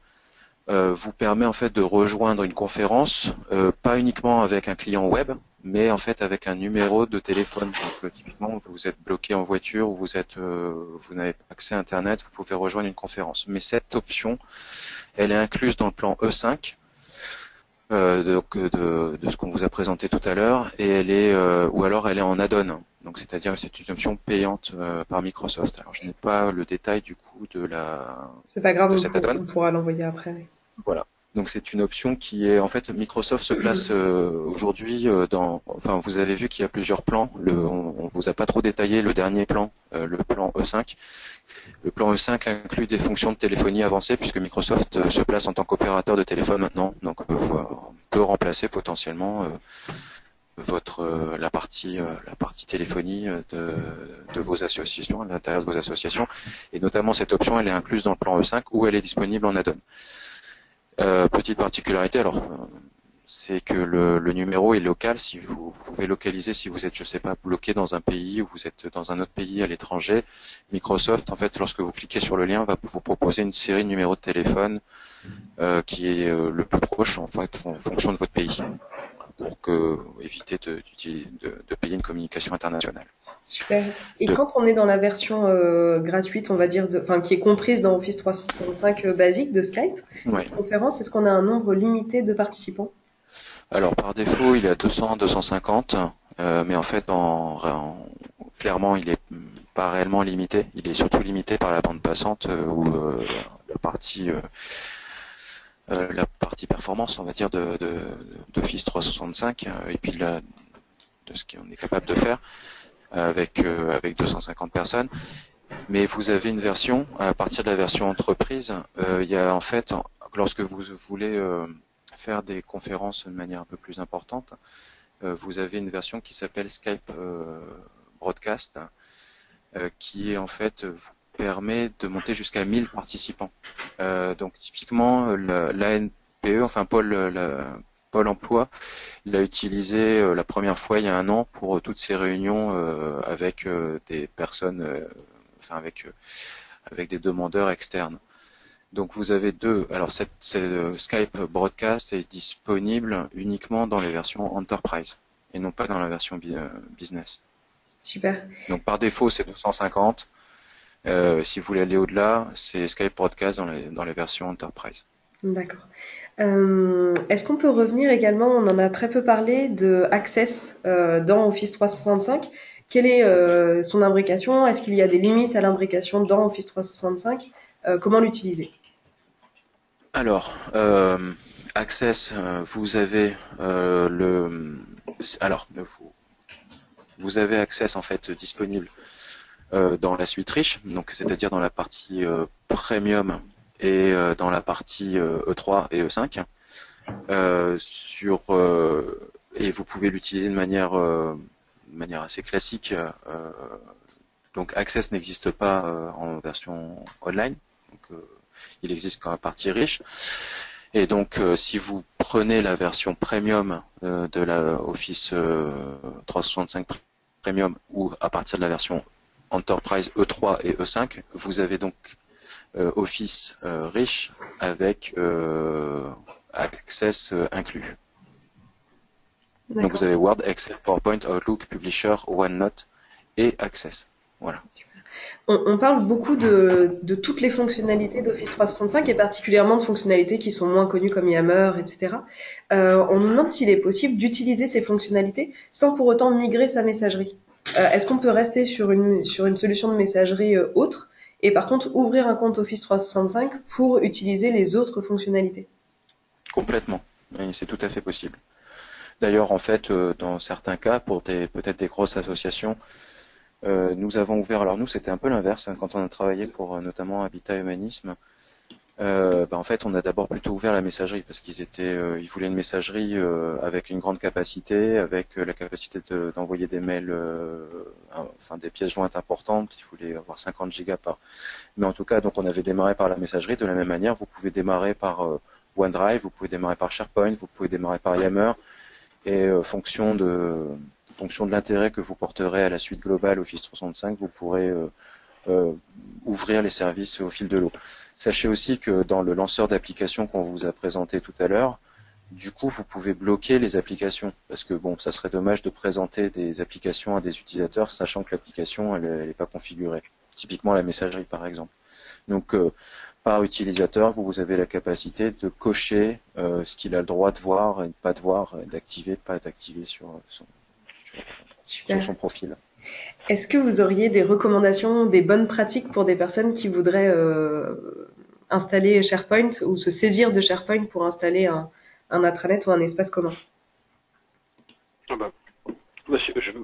vous permet en fait de rejoindre une conférence pas uniquement avec un client web, mais en fait avec un numéro de téléphone. Donc typiquement vous êtes bloqué en voiture ou vous n'avez pas accès à Internet, vous pouvez rejoindre une conférence. Mais cette option, elle est incluse dans le plan E5. De ce qu'on vous a présenté tout à l'heure, et elle est ou alors elle est en add-on, donc c'est-à-dire que c'est une option payante par Microsoft. Alors je n'ai pas le détail du coup C'est pas grave, de cet add-on. on pourra l'envoyer après. Oui. Voilà. Donc c'est une option qui est en fait Microsoft se place aujourd'hui enfin vous avez vu qu'il y a plusieurs plans. On vous a pas trop détaillé le dernier plan, le plan E5. Le plan E5 inclut des fonctions de téléphonie avancée puisque Microsoft se place en tant qu'opérateur de téléphone maintenant. Donc on peut remplacer potentiellement la partie téléphonie de vos associations, à l'intérieur de vos associations. Et notamment cette option, elle est incluse dans le plan E5 où elle est disponible en add-on. Petite particularité, alors c'est que le numéro est local. Si vous pouvez localiser, si vous êtes, je sais pas, bloqué dans un pays ou vous êtes dans un autre pays à l'étranger, Microsoft, en fait, lorsque vous cliquez sur le lien, va vous proposer une série de numéros de téléphone qui est le plus proche, en fait, en fonction de votre pays, pour éviter de payer une communication internationale. Super. Et quand on est dans la version gratuite, on va dire, qui est comprise dans Office 365 basique de Skype, Ouais. conférence, est-ce qu'on a un nombre limité de participants? Alors par défaut, il est à 200, 250, mais en fait, clairement, il est pas réellement limité. Il est surtout limité par la bande passante ou la partie performance, on va dire, d'Office 365, et puis de ce qu'on est capable de faire avec 250 personnes. Mais vous avez une version, à partir de la version entreprise, il y a en fait, lorsque vous voulez faire des conférences de manière un peu plus importante, vous avez une version qui s'appelle Skype Broadcast, qui est en fait vous permet de monter jusqu'à 1000 participants. Donc typiquement l'ANPE, enfin Pôle Emploi, l'a utilisé la première fois il y a 1 an pour toutes ces réunions avec des personnes, avec des demandeurs externes. Donc vous avez alors cette Skype Broadcast est disponible uniquement dans les versions Enterprise et non pas dans la version Business. Super. Donc par défaut c'est 250. Si vous voulez aller au-delà, c'est Skype Broadcast dans les versions Enterprise. D'accord. Est-ce qu'on peut revenir également, on en a très peu parlé, de Access dans Office 365. Quelle est son imbrication? Est-ce qu'il y a des limites à l'imbrication dans Office 365? Comment l'utiliser? Alors, Access, vous avez vous avez Access en fait disponible dans la suite riche, donc c'est-à-dire dans la partie Premium et dans la partie E3 et E5. Et vous pouvez l'utiliser de manière assez classique. Donc Access n'existe pas en version online. Donc, il existe qu'en partie riche. Et donc, si vous prenez la version premium de la Office 365 Premium ou à partir de la version Enterprise E3 et E5, vous avez donc Office riche avec Access inclus. Donc vous avez Word, Excel, PowerPoint, Outlook, Publisher, OneNote et Access. Voilà. On parle beaucoup de toutes les fonctionnalités d'Office 365 et particulièrement de fonctionnalités qui sont moins connues comme Yammer, etc. On nous demande s'il est possible d'utiliser ces fonctionnalités sans pour autant migrer sa messagerie. Est-ce qu'on peut rester sur une solution de messagerie autre et par contre ouvrir un compte Office 365 pour utiliser les autres fonctionnalités? Complètement. Oui, c'est tout à fait possible. D'ailleurs, en fait, dans certains cas, pour peut-être des grosses associations, nous avons ouvert, alors nous c'était un peu l'inverse, hein, quand on a travaillé pour notamment Habitat Humanisme, En fait, on a d'abord plutôt ouvert la messagerie parce ils voulaient une messagerie avec une grande capacité, avec la capacité d'envoyer des mails, enfin des pièces jointes importantes. Ils voulaient avoir 50 gigas par. Mais en tout cas, donc on avait démarré par la messagerie. De la même manière, vous pouvez démarrer par OneDrive, vous pouvez démarrer par SharePoint, vous pouvez démarrer par Yammer, et fonction de l'intérêt que vous porterez à la suite globale Office 365, vous pourrez ouvrir les services au fil de l'eau. Sachez aussi que dans le lanceur d'applications qu'on vous a présenté tout à l'heure, du coup, vous pouvez bloquer les applications parce que bon, ça serait dommage de présenter des applications à des utilisateurs sachant que l'application elle est pas configurée. Typiquement la messagerie par exemple. Donc par utilisateur, vous avez la capacité de cocher ce qu'il a le droit de voir et de pas de voir, d'activer, pas d'activer sur son profil. Est-ce que vous auriez des recommandations, des bonnes pratiques pour des personnes qui voudraient installer SharePoint ou se saisir de SharePoint pour installer un intranet ou un espace commun?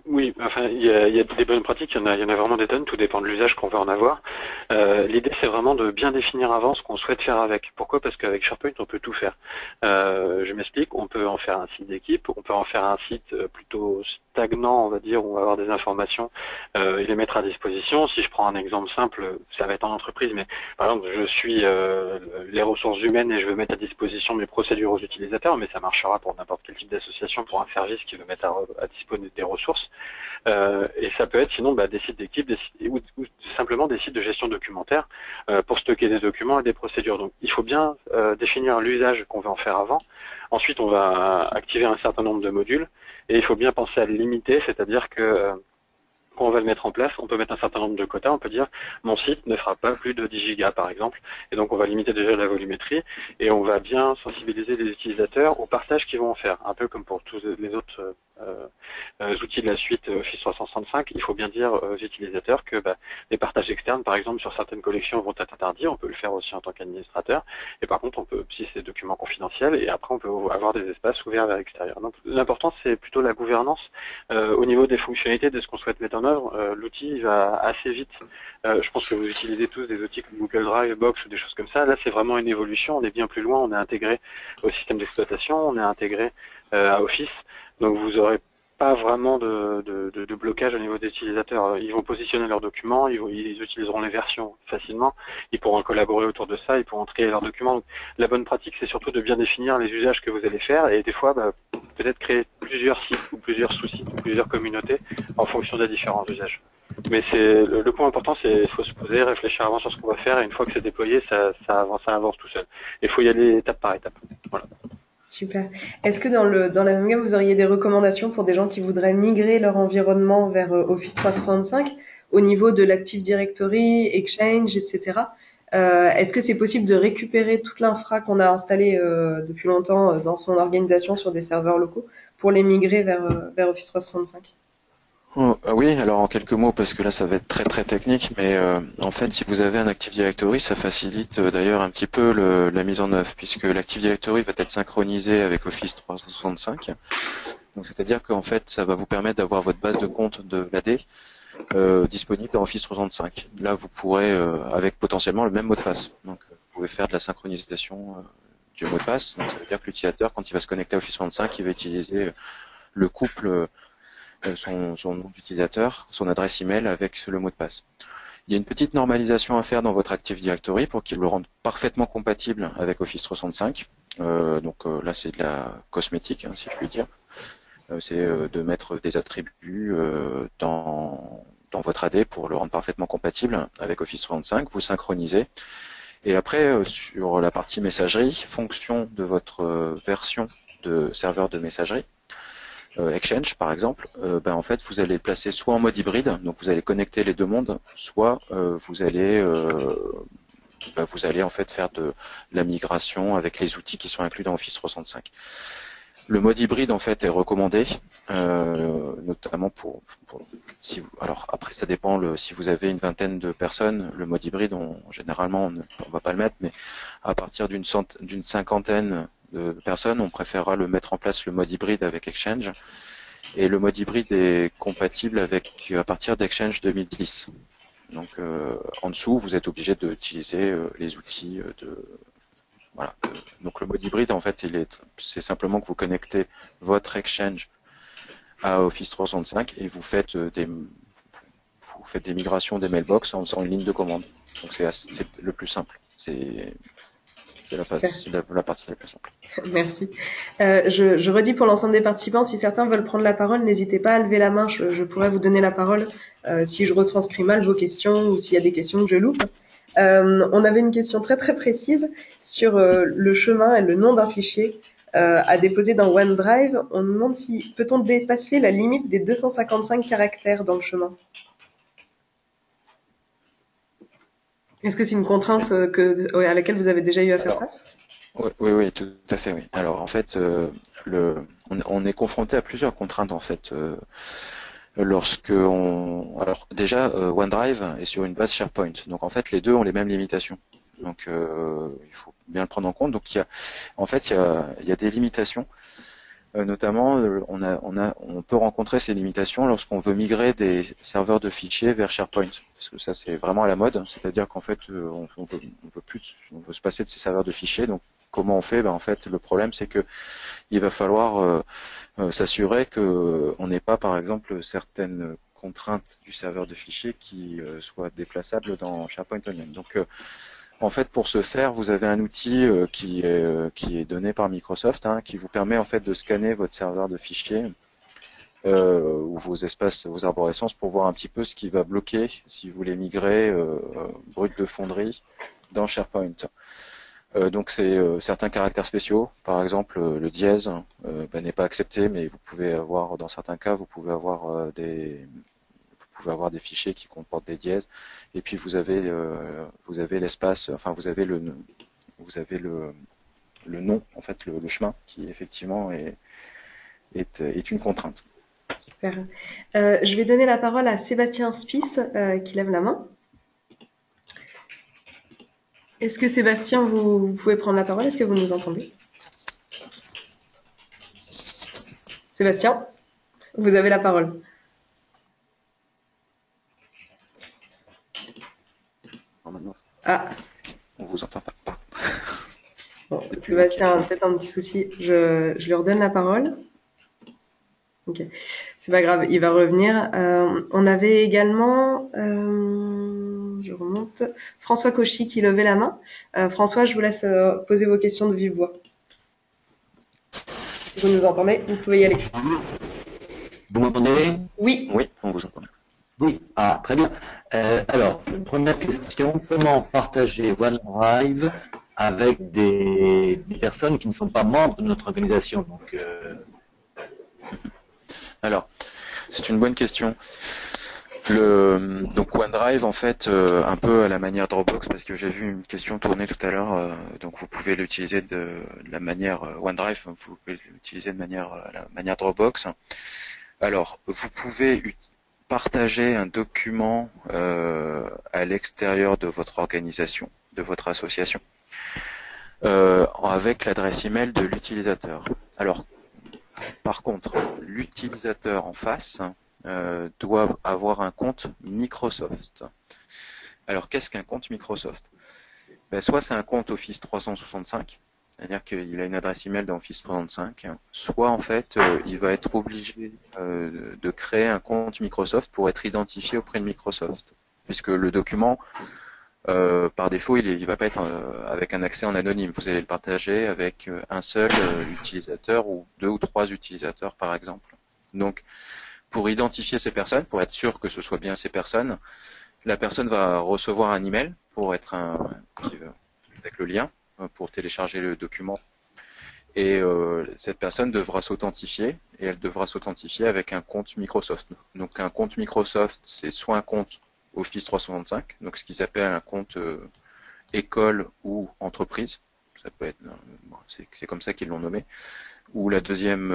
Oui, enfin, il y a des bonnes pratiques, il y en a vraiment des tonnes, tout dépend de l'usage qu'on va en avoir. L'idée, c'est vraiment de bien définir avant ce qu'on souhaite faire avec. Pourquoi? Parce qu'avec SharePoint, on peut tout faire. Je m'explique, on peut en faire un site d'équipe, on peut en faire un site plutôt stagnant, on va dire, où on va avoir des informations et les mettre à disposition. Si je prends un exemple simple, ça va être en entreprise, mais par exemple, je suis les ressources humaines et je veux mettre à disposition mes procédures aux utilisateurs, mais ça marchera pour n'importe quel type d'association, pour un service qui veut mettre à disposition des ressources. Et ça peut être sinon des sites d'équipe ou simplement des sites de gestion documentaire pour stocker des documents et des procédures. Donc il faut bien définir l'usage qu'on veut en faire avant. Ensuite, on va activer un certain nombre de modules et il faut bien penser à le limiter, c'est-à-dire que quand on va le mettre en place, on peut mettre un certain nombre de quotas, on peut dire mon site ne fera pas plus de 10 gigas par exemple, et donc on va limiter déjà la volumétrie, et on va bien sensibiliser les utilisateurs au partage qu'ils vont en faire, un peu comme pour tous les autres outils de la suite Office 365, il faut bien dire aux utilisateurs que les partages externes, par exemple, sur certaines collections vont être interdits, on peut le faire aussi en tant qu'administrateur, et par contre, on peut, si c'est des documents confidentiels, et après, on peut avoir des espaces ouverts vers l'extérieur. Donc, l'important, c'est plutôt la gouvernance au niveau des fonctionnalités, de ce qu'on souhaite mettre en œuvre. L'outil va assez vite. Je pense que vous utilisez tous des outils comme Google Drive, Box ou des choses comme ça. Là, c'est vraiment une évolution, on est bien plus loin, on est intégré au système d'exploitation, on est intégré à Office. Donc vous n'aurez pas vraiment de blocage au niveau des utilisateurs. Ils vont positionner leurs documents, ils utiliseront les versions facilement, ils pourront collaborer autour de ça, ils pourront trier leurs documents. Donc, la bonne pratique, c'est surtout de bien définir les usages que vous allez faire et des fois, peut-être créer plusieurs sites ou plusieurs sous-sites ou plusieurs communautés en fonction des différents usages. Mais le point important, c'est qu'il faut se poser, réfléchir avant sur ce qu'on va faire et une fois que c'est déployé, ça avance tout seul. Il faut y aller étape par étape. Voilà. Super. Est-ce que dans la même gamme, vous auriez des recommandations pour des gens qui voudraient migrer leur environnement vers Office 365 au niveau de l'Active Directory, Exchange, etc. Est-ce que c'est possible de récupérer toute l'infra qu'on a installée depuis longtemps dans son organisation sur des serveurs locaux pour les migrer vers Office 365? Oui, alors en quelques mots, parce que là ça va être très très technique, mais en fait si vous avez un Active Directory, ça facilite d'ailleurs un petit peu la mise en œuvre, puisque l'Active Directory va être synchronisé avec Office 365. Donc c'est-à-dire qu'en fait ça va vous permettre d'avoir votre base de compte de l'AD disponible dans Office 365. Là vous pourrez, avec potentiellement le même mot de passe, donc vous pouvez faire de la synchronisation du mot de passe. Donc ça veut dire que l'utilisateur, quand il va se connecter à Office 365, il va utiliser le couple son nom d'utilisateur, son adresse email avec le mot de passe. Il y a une petite normalisation à faire dans votre Active Directory pour qu'il le rende parfaitement compatible avec Office 365. Là, c'est de la cosmétique, si je puis dire. C'est de mettre des attributs dans votre AD pour le rendre parfaitement compatible avec Office 365. Vous synchronisez. Et après, sur la partie messagerie, fonction de votre version de serveur de messagerie, Exchange par exemple, en fait vous allez le placer soit en mode hybride, donc vous allez connecter les deux mondes, soit vous allez en fait faire de la migration avec les outils qui sont inclus dans Office 365. Le mode hybride en fait est recommandé, notamment alors après ça dépend si vous avez une vingtaine de personnes, le mode hybride généralement on va pas le mettre, mais à partir d'une cinquantaine de personnes, on préférera mettre en place le mode hybride avec Exchange. Et le mode hybride est compatible à partir d'Exchange 2010. Donc en dessous, vous êtes obligé d'utiliser les outils voilà. Donc le mode hybride, en fait, c'est simplement que vous connectez votre Exchange à Office 365 et vous faites des migrations des mailbox en faisant une ligne de commande. Donc c'est le plus simple. C'est la partie la plus simple. Merci. Je redis pour l'ensemble des participants, si certains veulent prendre la parole, n'hésitez pas à lever la main. Je pourrais vous donner la parole si je retranscris mal vos questions ou s'il y a des questions que je loupe. On avait une question très très précise sur le chemin et le nom d'un fichier à déposer dans OneDrive. On nous demande si peut-on dépasser la limite des 255 caractères dans le chemin. Est-ce que c'est une contrainte à laquelle vous avez déjà eu à faire face? Oui, tout à fait, oui. Alors en fait, on est confronté à plusieurs contraintes en fait. Alors déjà, OneDrive est sur une base SharePoint, donc en fait les deux ont les mêmes limitations. Donc il faut bien le prendre en compte. Donc il y a des limitations. Notamment, on peut rencontrer ces limitations lorsqu'on veut migrer des serveurs de fichiers vers SharePoint, parce que ça c'est vraiment à la mode. C'est-à-dire qu'en fait, on veut se passer de ces serveurs de fichiers. Donc comment on fait? En fait, le problème c'est que il va falloir s'assurer que on n'ait pas, par exemple, certaines contraintes du serveur de fichiers qui soient déplaçables dans SharePoint on-même. Donc en fait, pour ce faire, vous avez un outil qui est donné par Microsoft, qui vous permet en fait de scanner votre serveur de fichiers ou vos espaces, vos arborescences pour voir un petit peu ce qui va bloquer si vous les migrez brut de fonderie dans SharePoint. Donc c'est certains caractères spéciaux, par exemple le dièse n'est pas accepté, mais vous pouvez avoir, dans certains cas, vous pouvez avoir des fichiers qui comportent des dièses, et puis vous avez l'espace, enfin vous avez le nom, en fait le chemin qui effectivement est une contrainte. Super. Je vais donner la parole à Sébastien Spice qui lève la main. Est-ce que Sébastien, vous pouvez prendre la parole? Est-ce que vous nous entendez? Sébastien, vous avez la parole. Maintenant, Ah, on vous entend pas. bon, Sébastien a peut-être un petit souci. Je lui redonne la parole. Ok, c'est pas grave, il va revenir. On avait également, je remonte, François Cauchy qui levait la main. François, je vous laisse poser vos questions de vive voix. Si vous nous entendez, vous pouvez y aller. Vous m'entendez? Oui. Oui, on vous entend. Oui, très bien. Alors, première question, comment partager OneDrive avec des personnes qui ne sont pas membres de notre organisation? Alors, c'est une bonne question. Donc OneDrive, en fait, un peu à la manière Dropbox, parce que j'ai vu une question tourner tout à l'heure. Donc vous pouvez l'utiliser de la manière OneDrive, vous pouvez l'utiliser de la manière Dropbox. Alors, vous pouvez partager un document à l'extérieur de votre organisation, de votre association, avec l'adresse email de l'utilisateur. Alors, par contre, l'utilisateur en face doit avoir un compte Microsoft. Alors, qu'est-ce qu'un compte Microsoft? Soit c'est un compte Office 365, c'est-à-dire qu'il a une adresse email dans Office 365, soit en fait il va être obligé de créer un compte Microsoft pour être identifié auprès de Microsoft, puisque le document par défaut il va pas être avec un accès en anonyme. Vous allez le partager avec un seul utilisateur ou 2 ou 3 utilisateurs par exemple. Donc pour identifier ces personnes, pour être sûr que ce soit bien ces personnes, la personne va recevoir un email pour être avec le lien pour télécharger le document. Et cette personne devra s'authentifier, et elle devra s'authentifier avec un compte Microsoft. Donc un compte Microsoft, c'est soit un compte Office 365, donc ce qu'ils appellent un compte école ou entreprise. Ça peut être, c'est comme ça qu'ils l'ont nommé. Ou la deuxième,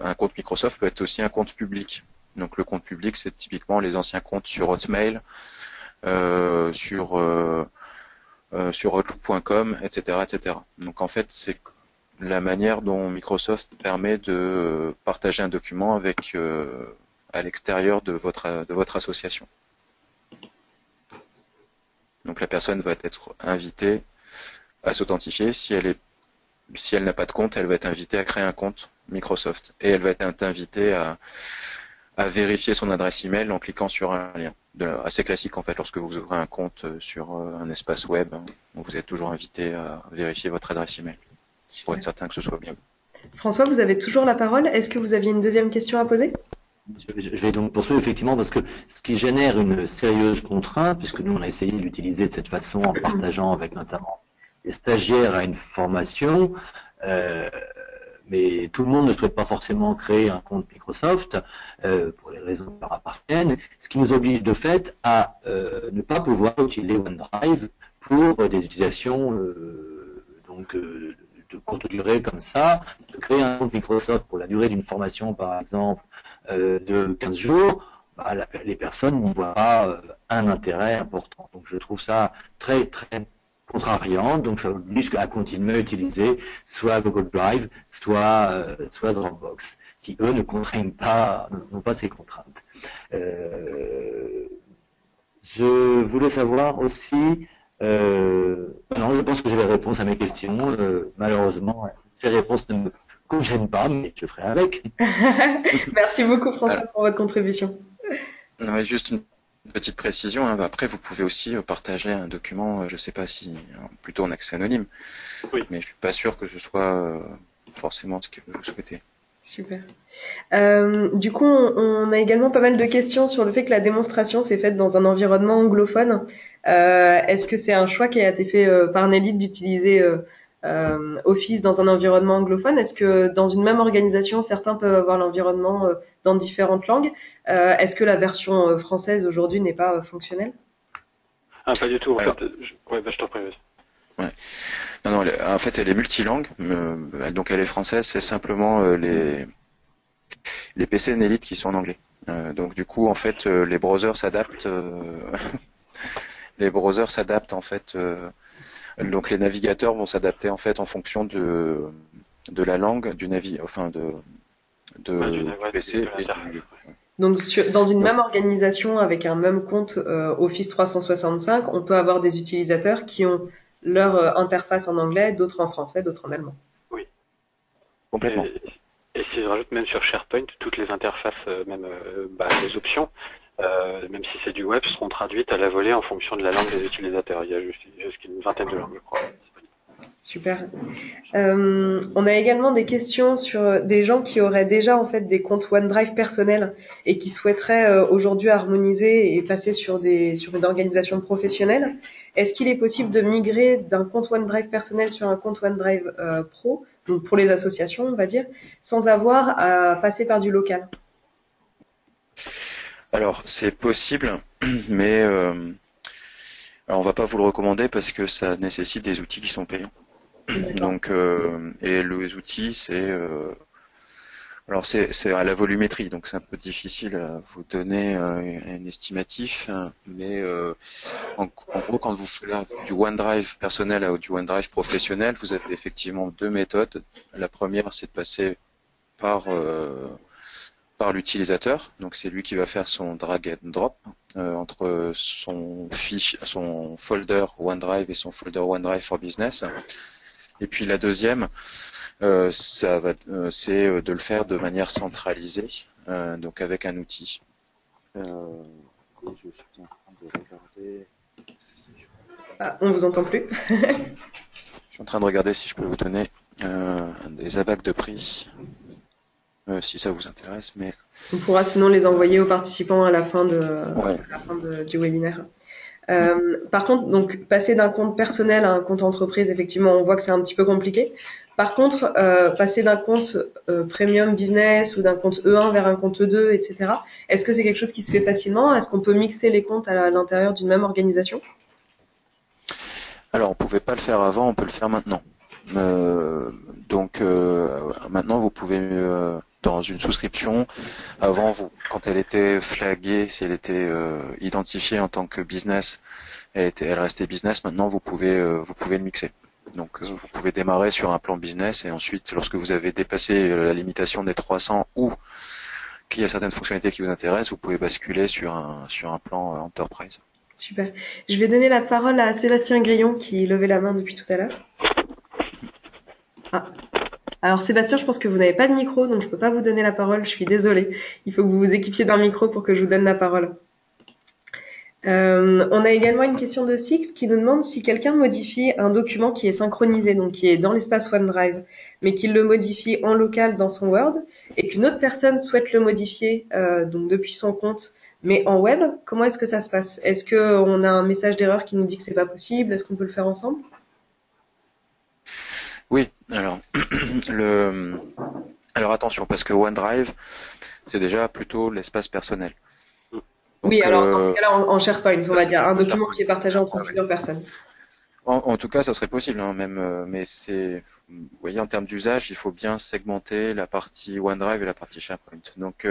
un compte Microsoft peut être aussi un compte public. Donc le compte public, c'est typiquement les anciens comptes sur Hotmail, sur Outlook.com, etc., etc. Donc en fait, c'est la manière dont Microsoft permet de partager un document avec à l'extérieur de votre association. Donc la personne va être invitée à s'authentifier. Si elle n'a pas de compte, elle va être invitée à créer un compte Microsoft. Et elle va être invitée à vérifier son adresse email en cliquant sur un lien. Assez classique en fait, lorsque vous ouvrez un compte sur un espace web, hein, vous êtes toujours invité à vérifier votre adresse email pour être certain que ce soit bien. François, vous avez toujours la parole. Est-ce que vous aviez une deuxième question à poser? Je vais donc poursuivre effectivement parce que ce qui génère une sérieuse contrainte, puisque nous on a essayé de l'utiliser de cette façon en partageant avec notamment les stagiaires à une formation, mais tout le monde ne souhaite pas forcément créer un compte Microsoft pour les raisons qui leur appartiennent, ce qui nous oblige de fait à ne pas pouvoir utiliser OneDrive pour des utilisations de courte durée comme ça, de créer un compte Microsoft pour la durée d'une formation par exemple de 15 jours, bah, les personnes n'y voient pas un intérêt important. Donc je trouve ça très très contrariant, donc ça oblige à continuer à utiliser soit Google Drive, soit Dropbox, qui eux ne contraignent pas, n'ont pas ces contraintes. Je voulais savoir aussi, non, je pense que j'ai les réponses à mes questions. Malheureusement, ces réponses ne me conviennent pas, mais je ferai avec. Merci beaucoup François pour votre contribution. Non, juste une petite précision, hein. Après, vous pouvez aussi partager un document, je ne sais pas si plutôt en accès anonyme, oui. Mais je suis pas sûr que ce soit forcément ce que vous souhaitez. Super. Du coup, on a également pas mal de questions sur le fait que la démonstration s'est faite dans un environnement anglophone. Est-ce que c'est un choix qui a été fait par Nelly d'utiliser Office dans un environnement anglophone? Est-ce que dans une même organisation, certains peuvent avoir l'environnement dans différentes langues? Est-ce que la version française aujourd'hui n'est pas fonctionnelle? Ah, pas du tout. En Alors, fait, je t'en prie. Ouais. Non, en fait, elle est multilangue. Donc, elle est française. C'est simplement les PC Nelite qui sont en anglais. Donc, du coup, en fait, les browsers s'adaptent. Les browsers s'adaptent en fait. Donc, les navigateurs vont s'adapter en fait en fonction de la langue du du PC et du. Donc, dans une même organisation avec un même compte Office 365, on peut avoir des utilisateurs qui ont leur interface en anglais, d'autres en français, d'autres en allemand. Oui. Complètement. Et si je rajoute même sur SharePoint, toutes les interfaces, même les options, même si c'est du web, seront traduites à la volée en fonction de la langue des utilisateurs. Il y a jusqu'à une vingtaine de langues, je crois. Super. On a également des questions sur des gens qui auraient déjà en fait des comptes OneDrive personnels et qui souhaiteraient aujourd'hui harmoniser et passer sur une organisation professionnelle. Est-ce qu'il est possible de migrer d'un compte OneDrive personnel sur un compte OneDrive Pro, donc pour les associations, on va dire, sans avoir à passer par du local? Alors, c'est possible, mais alors on va pas vous le recommander parce que ça nécessite des outils qui sont payants. Donc, et les outils, c'est à la volumétrie, donc c'est un peu difficile à vous donner un estimatif, hein, mais en gros, quand vous faites du OneDrive personnel à du OneDrive professionnel, vous avez effectivement deux méthodes. La première, c'est de passer par l'utilisateur, donc c'est lui qui va faire son drag and drop entre son folder OneDrive et son folder OneDrive for Business. Et puis la deuxième, c'est de le faire de manière centralisée, donc avec un outil. Je suis en train de regarder. On vous entend plus. Je suis en train de regarder si je peux vous donner des abacs de prix. Si ça vous intéresse, mais on pourra sinon les envoyer aux participants à la fin du webinaire. Par contre, donc passer d'un compte personnel à un compte entreprise, effectivement, on voit que c'est un petit peu compliqué. Par contre, passer d'un compte premium business ou d'un compte E1 vers un compte E2, etc. Est-ce que c'est quelque chose qui se fait facilement? Est-ce qu'on peut mixer les comptes à l'intérieur d'une même organisation? Alors, on pouvait pas le faire avant, on peut le faire maintenant. Donc maintenant, vous pouvez dans une souscription, avant, quand elle était flaguée, si elle était identifiée en tant que business, elle restait business. Maintenant, vous pouvez le mixer. Donc, vous pouvez démarrer sur un plan business et ensuite, lorsque vous avez dépassé la limitation des 300 ou qu'il y a certaines fonctionnalités qui vous intéressent, vous pouvez basculer sur un plan enterprise. Super. Je vais donner la parole à Sébastien Grillon qui levait la main depuis tout à l'heure. Ah. Alors Sébastien, je pense que vous n'avez pas de micro, donc je peux pas vous donner la parole, je suis désolée. Il faut que vous vous équipiez d'un micro pour que je vous donne la parole. On a également une question de Six qui nous demande si quelqu'un modifie un document qui est synchronisé, donc qui est dans l'espace OneDrive, mais qu'il le modifie en local dans son Word, et qu'une autre personne souhaite le modifier donc depuis son compte, mais en web, comment est-ce que ça se passe? Est-ce qu'on a un message d'erreur qui nous dit que c'est pas possible? Est-ce qu'on peut le faire ensemble? Oui, alors alors attention, parce que OneDrive, c'est déjà plutôt l'espace personnel. Donc, Oui, alors dans ce cas-là, en SharePoint, on va dire, un document SharePoint. qui est partagé entre Ah ouais. plusieurs personnes. En tout cas, ça serait possible, hein, même, mais vous voyez, en termes d'usage, il faut bien segmenter la partie OneDrive et la partie SharePoint. Donc,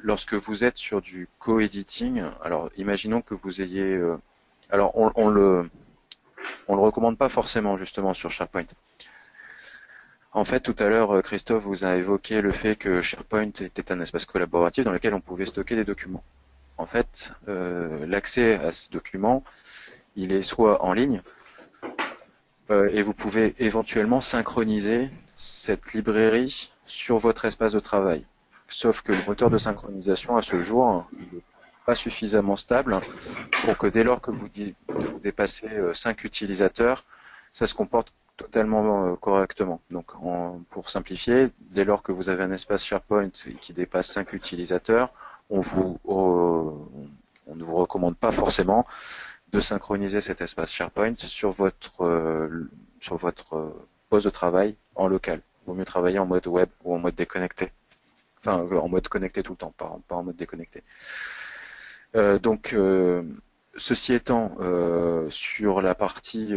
lorsque vous êtes sur du co-editing, alors imaginons que vous ayez, alors on le recommande pas forcément justement sur SharePoint. En fait, tout à l'heure, Christophe vous a évoqué le fait que SharePoint était un espace collaboratif dans lequel on pouvait stocker des documents. En fait, l'accès à ce document, il est soit en ligne, et vous pouvez éventuellement synchroniser cette librairie sur votre espace de travail. Sauf que le moteur de synchronisation à ce jour n'est pas suffisamment stable pour que dès lors que vous dépassez 5 utilisateurs, ça se comporte totalement correctement. Donc, pour simplifier, dès lors que vous avez un espace SharePoint qui dépasse 5 utilisateurs, on ne vous recommande pas forcément de synchroniser cet espace SharePoint sur votre poste de travail en local. Il vaut mieux travailler en mode web ou en mode déconnecté. Enfin, en mode connecté tout le temps, pas en mode déconnecté. Donc, ceci étant, sur la partie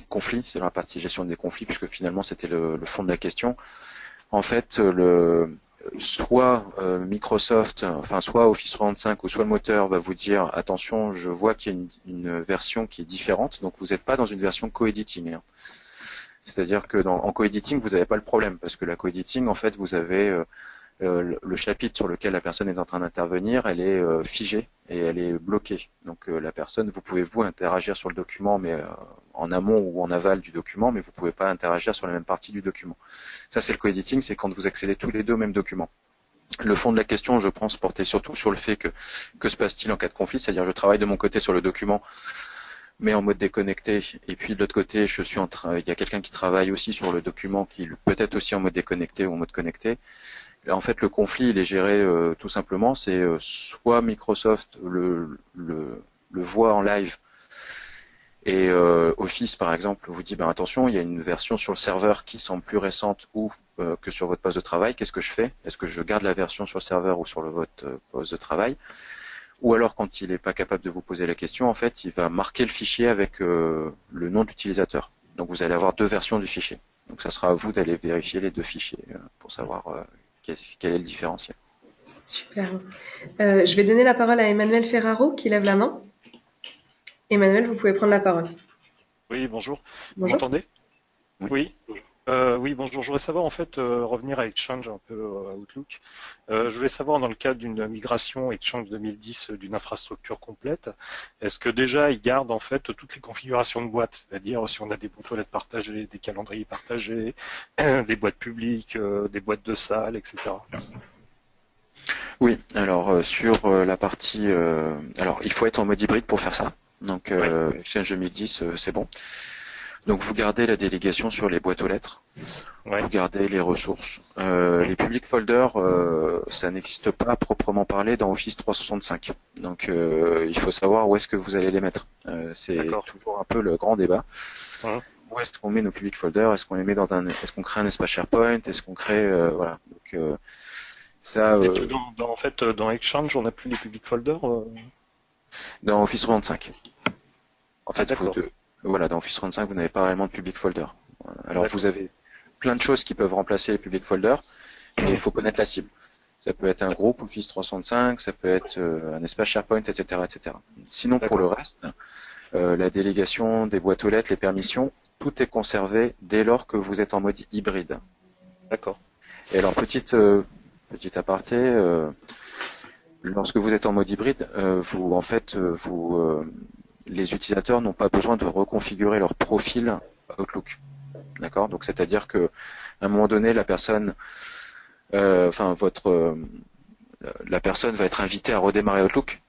conflit, c'est la partie gestion des conflits, puisque finalement c'était le fond de la question. En fait, soit Microsoft, enfin soit Office 365 ou soit le moteur va vous dire attention, je vois qu'il y a une version qui est différente, donc vous n'êtes pas dans une version co-editing. Hein. C'est-à-dire que en co-editing, vous n'avez pas le problème, parce que la co-editing, en fait, vous avez le chapitre sur lequel la personne est en train d'intervenir, elle est figée et elle est bloquée. Donc la personne, vous pouvez vous interagir sur le document, mais en amont ou en aval du document, mais vous pouvez pas interagir sur la même partie du document. Ça, c'est le co-editing, c'est quand vous accédez tous les deux au même document. Le fond de la question, je pense, portait surtout sur le fait que se passe-t-il en cas de conflit, c'est-à-dire je travaille de mon côté sur le document, mais en mode déconnecté, et puis de l'autre côté, il y a quelqu'un qui travaille aussi sur le document qui peut-être aussi en mode déconnecté ou en mode connecté. En fait, le conflit, il est géré tout simplement, c'est soit Microsoft le voit en live et Office, par exemple, vous dit attention, il y a une version sur le serveur qui semble plus récente ou que sur votre poste de travail. Qu'est-ce que je fais? Est-ce que je garde la version sur le serveur ou sur votre poste de travail? Ou alors, quand il n'est pas capable de vous poser la question, en fait, il va marquer le fichier avec le nom de l'utilisateur. Donc, vous allez avoir deux versions du fichier. Donc, ça sera à vous d'aller vérifier les deux fichiers pour savoir quel est le différentiel. Super. Je vais donner la parole à Emmanuel Ferraro qui lève la main. Emmanuel, vous pouvez prendre la parole. Oui, bonjour. Vous Bonjour. m'entendez? Oui. Oui, bonjour. Je voudrais savoir, en fait, revenir à Exchange, un peu à Outlook. Je voulais savoir, dans le cadre d'une migration Exchange 2010 d'une infrastructure complète, est-ce que déjà il garde en fait toutes les configurations de boîtes, c'est-à-dire si on a des boîtes toilettes partagées, des calendriers partagés, des boîtes publiques, des boîtes de salles, etc. Oui, alors sur la partie... alors, il faut être en mode hybride pour faire ça. Donc, Exchange 2010, c'est bon. Donc vous gardez la délégation sur les boîtes aux lettres, vous gardez les ressources. Les public folders, ça n'existe pas à proprement parler dans Office 365. Donc il faut savoir où est-ce que vous allez les mettre. C'est toujours un peu le grand débat. Où est-ce qu'on met nos public folders? Est-ce qu'on les met est-ce qu'on crée un espace SharePoint? Est-ce qu'on crée voilà. Donc ça. En fait, dans Exchange, on n'a plus les public folders. Dans Office 365. En fait, voilà, dans Office 365, vous n'avez pas réellement de public folder. Alors vous avez plein de choses qui peuvent remplacer les public folders, mais il faut connaître la cible. Ça peut être un groupe Office 365, ça peut être un espace SharePoint, etc., etc. Sinon, pour le reste, la délégation des boîtes aux lettres, les permissions, tout est conservé dès lors que vous êtes en mode hybride. D'accord. Et alors, petite petit aparté, lorsque vous êtes en mode hybride, les utilisateurs n'ont pas besoin de reconfigurer leur profil Outlook. D'accord? Donc c'est-à-dire que à un moment donné, la personne va être invitée à redémarrer Outlook.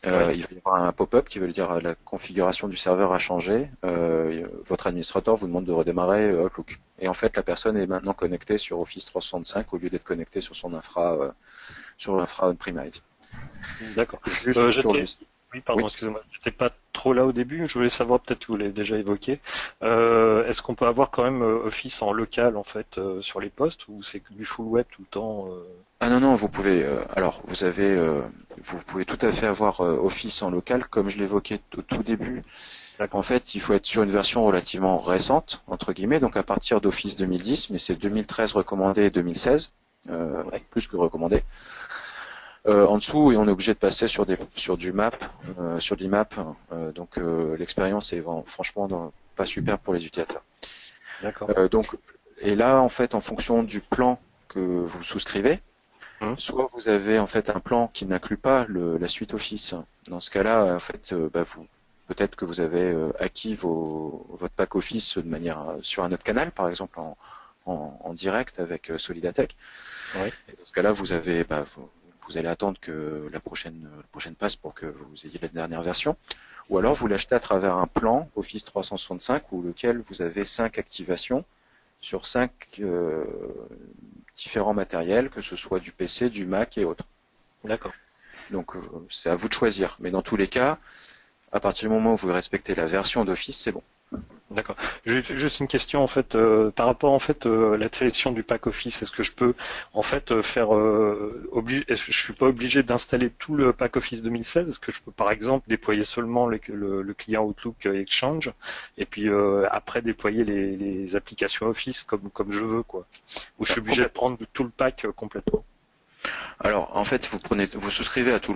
Il va y avoir un pop-up qui veut lui dire la configuration du serveur a changé. Votre administrateur vous demande de redémarrer Outlook. Et en fait, la personne est maintenant connectée sur Office 365 au lieu d'être connectée sur son infra, sur l'infra on-premise. D'accord. Juste sur le... Oui, pardon, excusez-moi. J'étais pas trop là au début. Je voulais savoir, peut-être que vous l'avez déjà évoqué. Est-ce qu'on peut avoir quand même Office en local en fait sur les postes ou c'est du full web tout le temps Ah non, vous pouvez. Vous pouvez tout à fait avoir Office en local, comme je l'évoquais au tout début. En fait, il faut être sur une version relativement récente, entre guillemets, donc à partir d'Office 2010, mais c'est 2013 recommandé et 2016, plus que recommandé. En dessous, et on est obligé de passer sur du map, sur de l'IMAP, donc l'expérience est franchement pas super pour les utilisateurs. D'accord. Et là, en fait, en fonction du plan que vous souscrivez, soit vous avez en fait un plan qui n'inclut pas la suite Office. Dans ce cas-là, en fait, peut-être que vous avez acquis votre pack Office de manière sur un autre canal, par exemple en direct avec Solidatech. Ouais. Et dans ce cas-là, vous allez attendre que la prochaine passe pour que vous ayez la dernière version. Ou alors vous l'achetez à travers un plan Office 365 où lequel vous avez 5 activations sur 5 différents matériels, que ce soit du PC, du Mac et autres. D'accord. Donc c'est à vous de choisir. Mais dans tous les cas, à partir du moment où vous respectez la version d'Office, c'est bon. D'accord. Juste une question en fait par rapport en fait à la sélection du pack Office. Est-ce que je peux en fait faire est-ce que je suis pas obligé d'installer tout le pack Office 2016? Est-ce que je peux par exemple déployer seulement le client Outlook Exchange et puis après déployer les applications Office comme je veux quoi? Ou je suis obligé de prendre tout le pack complètement? Alors, en fait, vous souscrivez à tout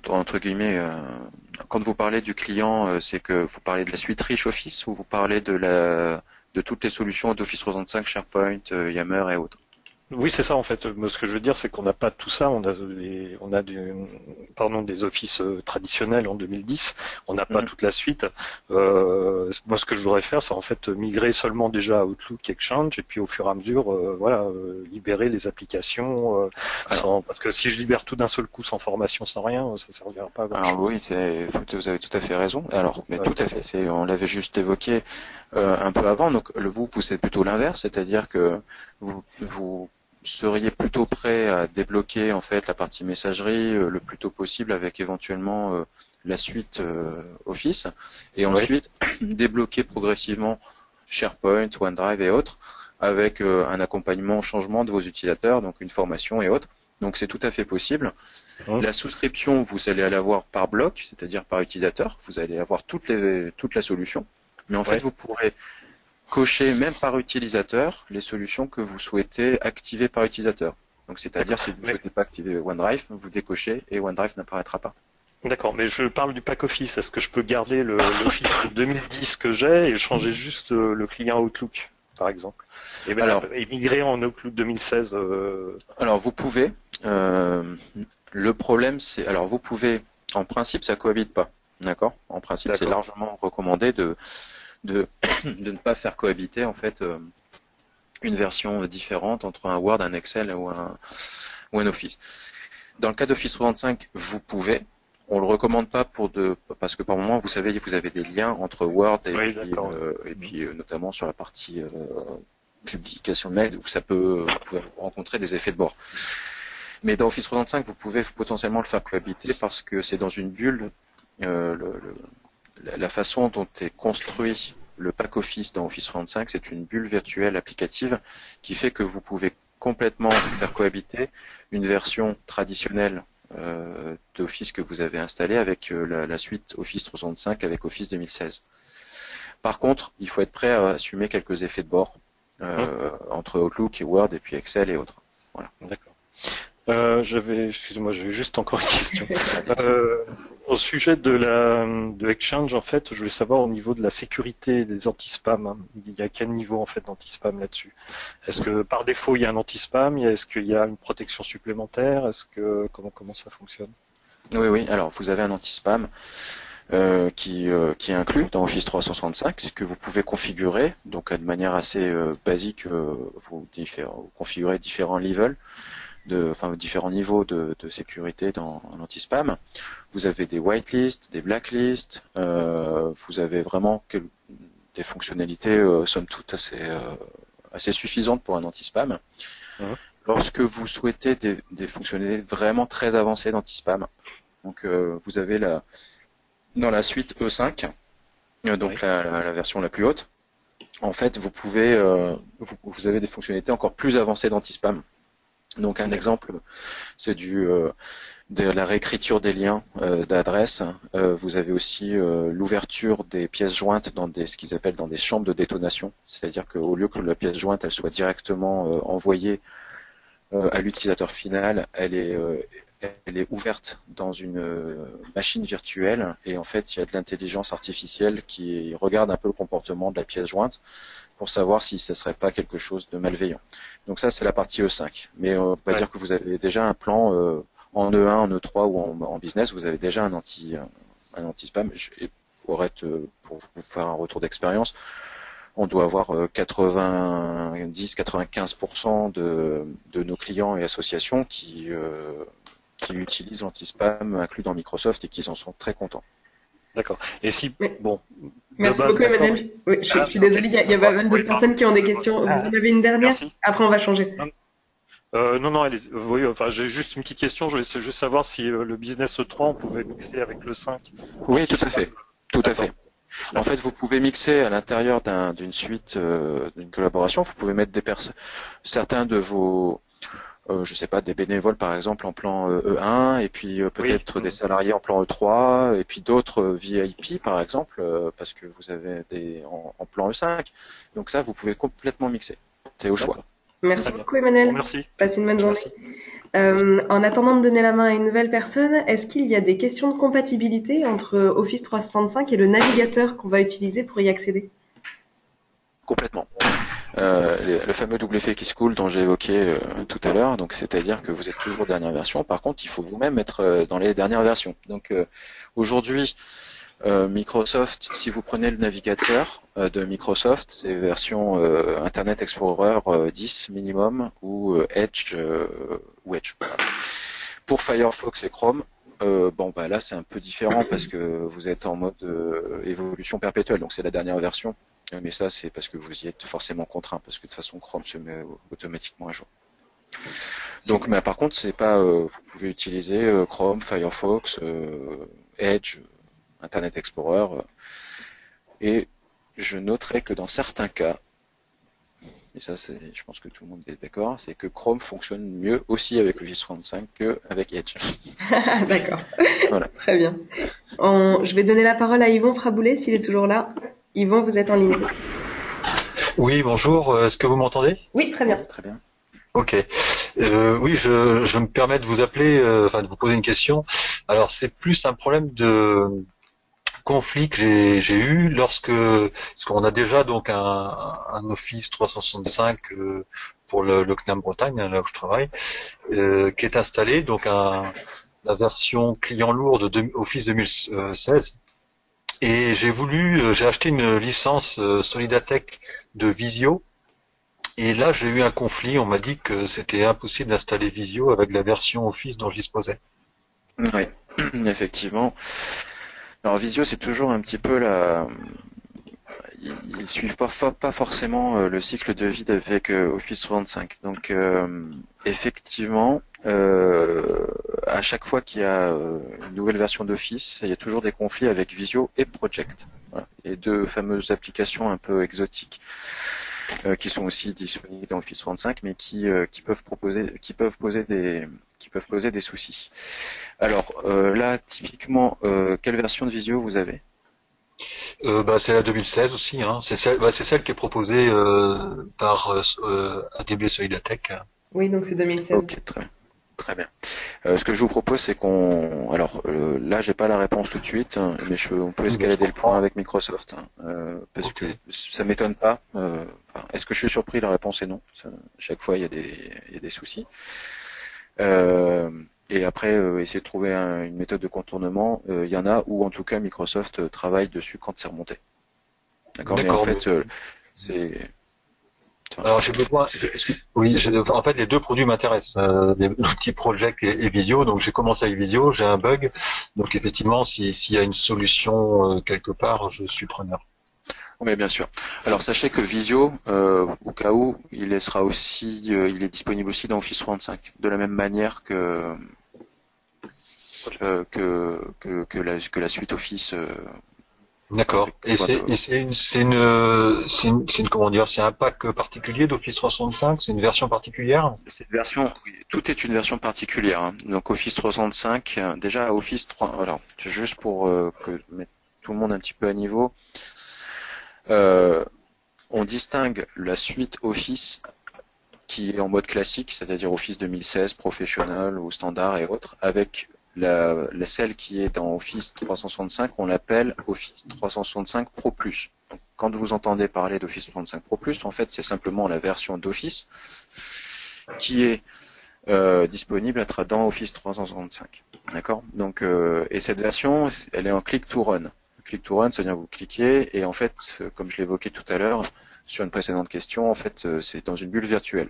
entre guillemets. Quand vous parlez du client, c'est que vous parlez de la suite Rich Office ou vous parlez de toutes les solutions d'Office 365, SharePoint, Yammer et autres. Oui, c'est ça en fait. Moi, ce que je veux dire, c'est qu'on n'a pas tout ça. On a des offices traditionnels en 2010. On n'a pas toute la suite. Moi, ce que je voudrais faire, c'est en fait migrer seulement déjà à Outlook Exchange et puis au fur et à mesure, libérer les applications. Parce que si je libère tout d'un seul coup sans formation, sans rien, ça ne servira pas à grand chose. Alors oui, vous avez tout à fait raison. Alors, mais tout à fait. On l'avait juste évoqué un peu avant. Donc vous c'est plutôt l'inverse, c'est-à-dire que vous seriez plutôt prêt à débloquer en fait la partie messagerie le plus tôt possible avec éventuellement la suite Office et ensuite débloquer progressivement SharePoint, OneDrive et autres avec un accompagnement au changement de vos utilisateurs, donc une formation et autres. Donc c'est tout à fait possible. La souscription, vous allez l'avoir par bloc, c'est-à-dire par utilisateur. Vous allez avoir toute la solution. Mais en fait, vous pourrez cocher même par utilisateur les solutions que vous souhaitez activer par utilisateur. Donc c'est-à-dire si vous ne souhaitez pas activer OneDrive, vous décochez et OneDrive n'apparaîtra pas. D'accord, mais je parle du pack Office. Est-ce que je peux garder l'Office 2010 que j'ai et changer juste le client Outlook, par exemple, et migrer en Outlook 2016 Alors vous pouvez. Le problème, c'est vous pouvez. En principe, ça cohabite pas. D'accord. En principe, c'est largement recommandé de ne pas faire cohabiter en fait une version différente entre un Word, un Excel ou un Office. Dans le cas d'Office 365, vous pouvez. On le recommande pas parce que par moment, vous savez, vous avez des liens entre Word et puis notamment sur la partie publication de mail où vous pouvez rencontrer des effets de bord. Mais dans Office 365, vous pouvez potentiellement le faire cohabiter parce que c'est dans une bulle. La façon dont est construit le pack Office dans Office 365, c'est une bulle virtuelle applicative qui fait que vous pouvez complètement faire cohabiter une version traditionnelle d'Office que vous avez installée avec la suite Office 365 avec Office 2016. Par contre, il faut être prêt à assumer quelques effets de bord entre Outlook et Word et puis Excel et autres. Voilà. D'accord. Excusez-moi, j'avais juste encore une question. Au sujet de Exchange, en fait, je voulais savoir au niveau de la sécurité des anti-spam, hein. Il y a quel niveau en fait d'anti-spam là-dessus? Est-ce que par défaut il y a un anti-spam? Est-ce qu'il y a une protection supplémentaire? Est-ce que comment ça fonctionne? Oui, oui. Alors, vous avez un anti-spam qui est inclus dans Office 365, ce que vous pouvez configurer. Donc, de manière assez basique, vous configurez différents levels, différents niveaux de sécurité dans l'anti-spam. Vous avez des whitelists, des blacklists. Vous avez vraiment des fonctionnalités, somme toute assez suffisantes pour un anti-spam. Mhm. Lorsque vous souhaitez des fonctionnalités vraiment très avancées d'anti-spam, donc vous avez dans la suite E5, donc Oui. la version la plus haute. En fait, vous avez des fonctionnalités encore plus avancées d'anti-spam. Donc un exemple, c'est de la réécriture des liens d'adresse. Vous avez aussi l'ouverture des pièces jointes dans ce qu'ils appellent dans des chambres de détonation. C'est-à-dire qu'au lieu que la pièce jointe elle soit directement envoyée à l'utilisateur final, elle est ouverte dans une machine virtuelle et en fait il y a de l'intelligence artificielle qui regarde un peu le comportement de la pièce jointe pour savoir si ce serait pas quelque chose de malveillant. Donc ça c'est la partie E5. Mais on va dire que vous avez déjà un plan en E1, en E3 ou en business, vous avez déjà un anti-spam. Et pour vous faire un retour d'expérience, on doit avoir 90-95% de nos clients et associations qui utilisent l'anti-spam inclus dans Microsoft et qui en sont très contents. D'accord. Et si Oui. bon, Merci de base, beaucoup, Emmanuel. Oui, je suis désolée, il y a pas mal de personnes qui ont des questions. Vous en avez une dernière? Merci. Après, on va changer. Non, allez, oui, enfin, j'ai juste une petite question. Je voulais juste savoir si le business E3 on pouvait mixer avec le 5. Oui, tout à fait. Tout à fait. D'accord. En fait, vous pouvez mixer à l'intérieur d'une suite, d'une collaboration. Vous pouvez mettre certains de vos, je sais pas, des bénévoles par exemple en plan E1, et puis peut-être des salariés en plan E3, et puis d'autres VIP par exemple, parce que vous avez en plan E5. Donc ça, vous pouvez complètement mixer. C'est au choix. Merci Très bien. beaucoup, Emmanuel. Bon, merci. Passez une bonne journée. Merci. En attendant de donner la main à une nouvelle personne, est-ce qu'il y a des questions de compatibilité entre Office 365 et le navigateur qu'on va utiliser pour y accéder? Complètement. Le fameux double effet qui se coule dont j'ai évoqué tout à l'heure, donc c'est-à-dire que vous êtes toujours dernière version. Par contre, il faut vous-même être dans les dernières versions. Donc aujourd'hui, Microsoft, si vous prenez le navigateur de Microsoft, c'est version Internet Explorer 10 minimum ou Edge. Voilà. Pour Firefox et Chrome, là c'est un peu différent parce que vous êtes en mode évolution perpétuelle, donc c'est la dernière version. Mais ça c'est parce que vous y êtes forcément contraint, parce que de toute façon Chrome se met automatiquement à jour. Donc, mais par contre, c'est pas. Vous pouvez utiliser Chrome, Firefox, Edge, Internet Explorer, et je noterai que dans certains cas, et ça, je pense que tout le monde est d'accord, c'est que Chrome fonctionne mieux aussi avec Office 365 qu'avec Edge. D'accord. Voilà. Très bien. Je vais donner la parole à Yvon Fraboulet s'il est toujours là. Yvon, vous êtes en ligne. Oui, bonjour. Est-ce que vous m'entendez? Oui, très bien. Très bien. Ok. Oui, je me permets de vous appeler, de vous poser une question. Alors, c'est plus un problème de conflit que j'ai eu parce qu'on a déjà donc un Office 365 pour le CNAM Bretagne, là où je travaille, qui est installé, donc la version client lourde de Office 2016. Et j'ai acheté une licence Solidatech de Visio. Et là, j'ai eu un conflit. On m'a dit que c'était impossible d'installer Visio avec la version Office dont je disposais. Oui, effectivement. Alors Visio, c'est toujours un petit peu ils suivent pas forcément le cycle de vie avec Office 365. Donc effectivement, à chaque fois qu'il y a une nouvelle version d'Office, il y a toujours des conflits avec Visio et Project. Voilà. Les deux fameuses applications un peu exotiques qui sont aussi disponibles dans Office 365, mais qui peuvent poser des soucis. Alors là, typiquement, quelle version de Visio vous avez? C'est la 2016 aussi, hein. C'est celle qui est proposée par ADB Solidatech. Oui, donc c'est 2016. Ok, très Très bien. Ce que je vous propose, c'est qu'on... Alors, là, j'ai pas la réponse tout de suite, hein, mais on peut escalader le point avec Microsoft, hein, parce que ça m'étonne pas. Est-ce que je suis surpris? La réponse est non. Chaque fois, il y a des soucis. Et après, essayer de trouver une méthode de contournement. Il y en a où, en tout cas, Microsoft travaille dessus quand c'est remonté. D'accord. Mais en fait, c'est... Alors j'ai besoin, en fait les deux produits m'intéressent, l'outil Project et Visio. Donc j'ai commencé avec Visio, j'ai un bug, donc effectivement s'il y a une solution quelque part, je suis preneur. Oui, bien sûr. Alors sachez que Visio, au cas où, il est disponible aussi dans Office 365, de la même manière que la suite Office. D'accord. Et c'est comment dire, c'est un pack particulier d'Office 365, c'est une version particulière? Cette version, tout est une version particulière, hein. Donc Office 365, déjà Office 3, alors juste pour mettre tout le monde un petit peu à niveau, on distingue la suite Office qui est en mode classique, c'est-à-dire Office 2016, Professional ou Standard et autres, avec celle qui est dans Office 365, on l'appelle Office 365 Pro Plus. Donc, quand vous entendez parler d'Office 365 Pro Plus, en fait, c'est simplement la version d'Office qui est disponible dans Office 365. D'accord? Donc, et cette version, elle est en click to run. Click to run, c'est-à-dire vous cliquez et en fait, comme je l'évoquais tout à l'heure sur une précédente question, en fait, c'est dans une bulle virtuelle.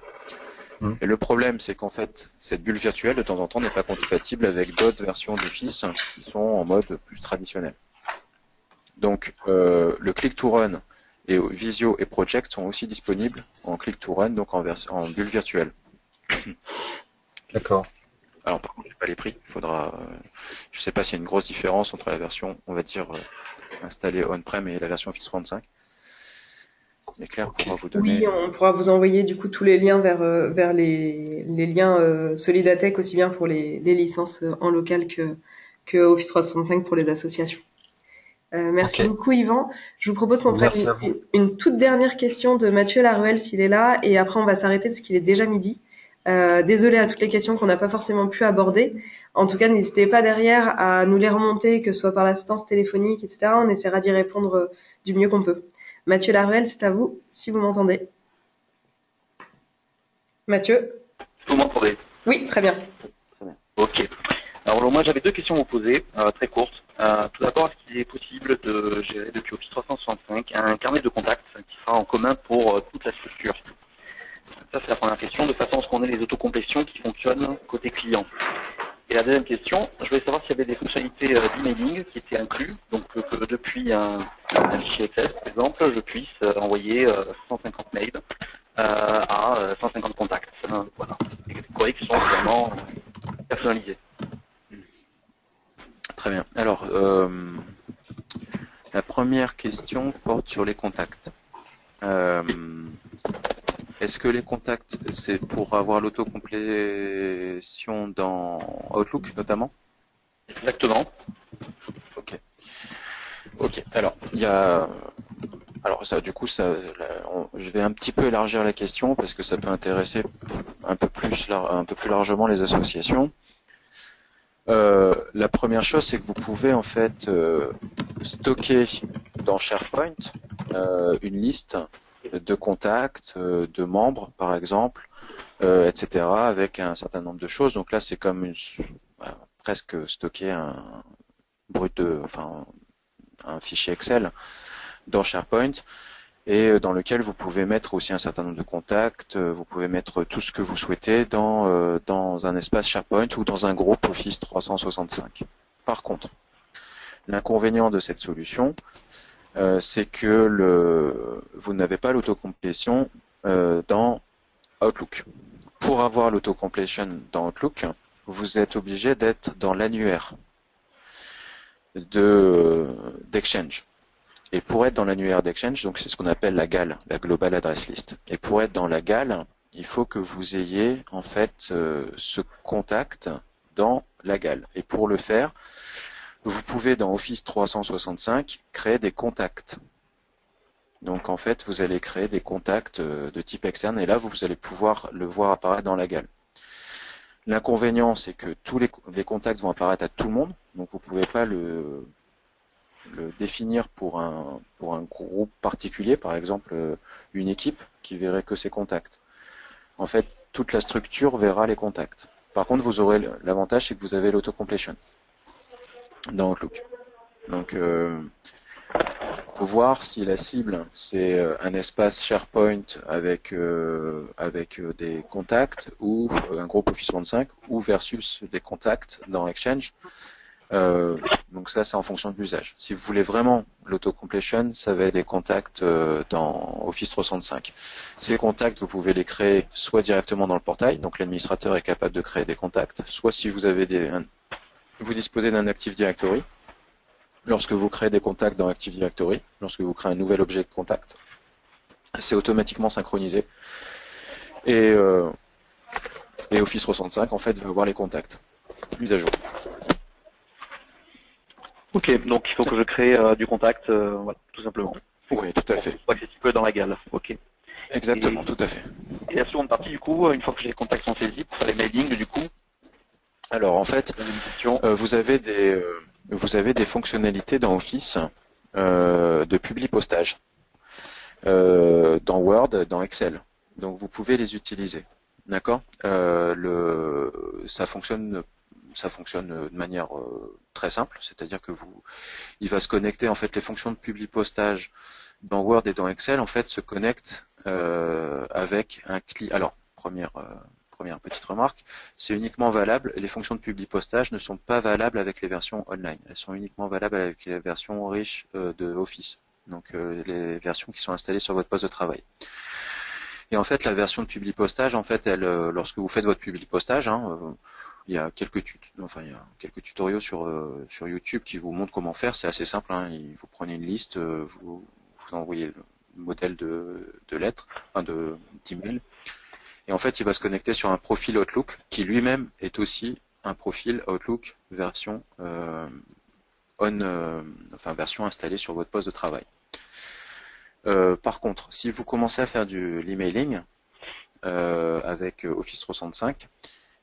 Et le problème, c'est qu'en fait, cette bulle virtuelle, de temps en temps, n'est pas compatible avec d'autres versions d'Office qui sont en mode plus traditionnel. Donc, le Click to Run et Visio et Project sont aussi disponibles en Click to Run, donc en bulle virtuelle. D'accord. Alors, par contre, j'ai pas les prix. Il faudra, je sais pas s'il y a une grosse différence entre la version, on va dire, installée on-prem et la version Office 35. Mais Claire pourra vous donner. Oui, on pourra vous envoyer du coup tous les liens vers les liens Solidatech, aussi bien pour les licences en local que Office 365 pour les associations. Merci beaucoup Yvan. Je vous propose qu'on prenne une toute dernière question de Mathieu Laruelle s'il est là, et après on va s'arrêter parce qu'il est déjà midi. Désolée à toutes les questions qu'on n'a pas forcément pu aborder. En tout cas, n'hésitez pas derrière à nous les remonter, que ce soit par l'assistance téléphonique, etc. On essaiera d'y répondre du mieux qu'on peut. Mathieu Laruelle, c'est à vous, si vous m'entendez. Mathieu? Vous m'entendez? Oui, très bien. Ok. Alors moi j'avais deux questions à vous poser, très courtes. Tout d'abord, est-ce qu'il est possible de gérer depuis Office 365 un carnet de contacts qui sera en commun pour toute la structure? Ça c'est la première question, de façon à ce qu'on ait les autocomplétions qui fonctionnent côté client. Et la deuxième question, je voulais savoir s'il y avait des fonctionnalités d'emailing qui étaient inclus, donc que depuis un fichier Excel, par exemple, je puisse envoyer 150 mails à 150 contacts. Voilà. Des courriers qui sont vraiment personnalisés. Très bien. Alors, la première question porte sur les contacts. Est-ce que les contacts, c'est pour avoir l'autocomplétion dans Outlook notamment? Exactement. Ok. Alors, il y a, ça, du coup, je vais un petit peu élargir la question parce que ça peut intéresser un peu plus largement les associations. La première chose, c'est que vous pouvez en fait stocker dans SharePoint une liste de contacts, de membres par exemple, etc. avec un certain nombre de choses. Donc là, c'est comme presque stocker un fichier Excel dans SharePoint et dans lequel vous pouvez mettre aussi un certain nombre de contacts. Vous pouvez mettre tout ce que vous souhaitez dans un espace SharePoint ou dans un groupe Office 365. Par contre, l'inconvénient de cette solution, c'est que vous n'avez pas l'autocomplétion dans Outlook. Pour avoir l'autocomplétion dans Outlook, vous êtes obligé d'être dans l'annuaire d'Exchange. Et pour être dans l'annuaire d'Exchange, donc c'est ce qu'on appelle la GAL, la Global Address List. Et pour être dans la GAL, il faut que vous ayez en fait ce contact dans la GAL. Et pour le faire, vous pouvez dans Office 365 créer des contacts. Donc en fait, vous allez créer des contacts de type externe et là, vous allez pouvoir le voir apparaître dans la GAL. L'inconvénient, c'est que tous les contacts vont apparaître à tout le monde, donc vous pouvez pas le définir pour un groupe particulier, par exemple une équipe qui verrait que ses contacts. En fait, toute la structure verra les contacts. Par contre, vous aurez l'avantage, c'est que vous avez l'autocompletion dans Outlook. Donc, voir si la cible c'est un espace SharePoint avec des contacts ou un groupe Office 365 ou versus des contacts dans Exchange. Donc ça, c'est en fonction de l'usage. Si vous voulez vraiment l'autocompletion, ça va être des contacts dans Office 365. Ces contacts, vous pouvez les créer soit directement dans le portail, donc l'administrateur est capable de créer des contacts, soit si vous avez vous disposez d'un Active Directory. Lorsque vous créez des contacts dans Active Directory, lorsque vous créez un nouvel objet de contact, c'est automatiquement synchronisé. Et Office 365, en fait, va avoir les contacts mis à jour. Ok, donc il faut que je crée du contact, voilà, tout simplement. Oui, tout à fait. Pour accessible dans la gale. Ok. Exactement, tout à fait. Et la seconde partie, du coup, une fois que les contacts sont saisis, pour faire les mailings, du coup. Alors, en fait, vous avez des fonctionnalités dans Office de publi-postage dans Word, dans Excel. Donc vous pouvez les utiliser. D'accord. Ça fonctionne de manière très simple, c'est-à-dire que il va se connecter en fait les fonctions de publi-postage dans Word et dans Excel en fait se connectent avec un client. Alors première petite remarque, c'est uniquement valable, les fonctions de publi-postage ne sont pas valables avec les versions online, elles sont uniquement valables avec les versions riches de Office, donc les versions qui sont installées sur votre poste de travail. Et en fait, la version de publi-postage, en fait, lorsque vous faites votre publi-postage, il y a quelques tutoriaux sur YouTube qui vous montrent comment faire, c'est assez simple, vous prenez une liste, vous envoyez le modèle de lettres, d'email, et en fait, il va se connecter sur un profil Outlook qui lui-même est aussi un profil Outlook version version installée sur votre poste de travail. Par contre, si vous commencez à faire l'emailing avec Office 365,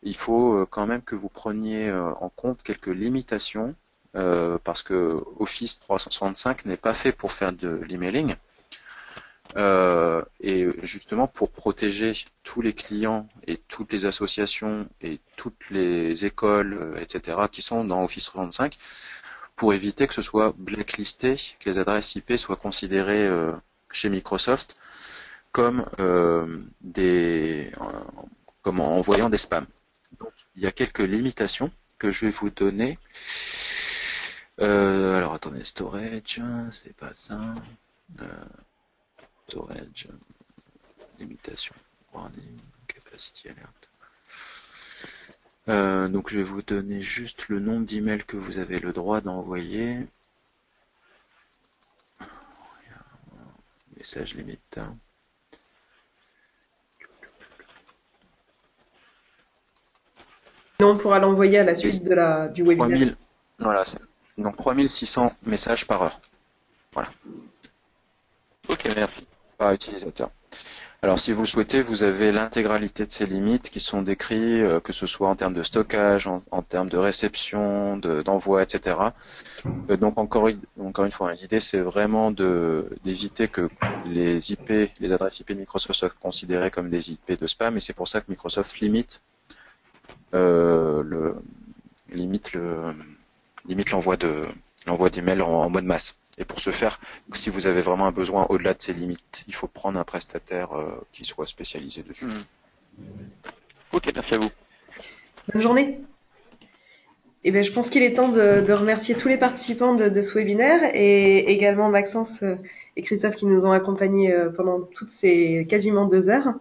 il faut quand même que vous preniez en compte quelques limitations parce que Office 365 n'est pas fait pour faire de l'emailing. Et justement pour protéger tous les clients et toutes les associations et toutes les écoles, etc. qui sont dans Office 365, pour éviter que ce soit blacklisté, que les adresses IP soient considérées chez Microsoft comme comme en envoyant des spams. Donc il y a quelques limitations que je vais vous donner. Alors attendez, storage, c'est pas ça. Storage, limitation, warning, capacity alert. Donc je vais vous donner juste le nombre d'emails que vous avez le droit d'envoyer. Message limite. Non, on pourra l'envoyer à la suite du webinaire. 3000, voilà, donc 3600 messages par heure. Voilà. Ok, merci. Par utilisateur. Alors si vous le souhaitez, vous avez l'intégralité de ces limites qui sont décrites, que ce soit en termes de stockage, en termes de réception, d'envoi, etc. Donc encore une fois, l'idée c'est vraiment d'éviter que les adresses IP de Microsoft soient considérées comme des IP de spam, et c'est pour ça que Microsoft limite l'envoi d'emails en mode masse. Et pour ce faire, si vous avez vraiment un besoin au-delà de ces limites, il faut prendre un prestataire qui soit spécialisé dessus. Ok, merci à vous. Bonne journée. Eh bien, je pense qu'il est temps de remercier tous les participants de ce webinaire et également Maxence et Christophe qui nous ont accompagnés pendant toutes ces quasiment 2 heures.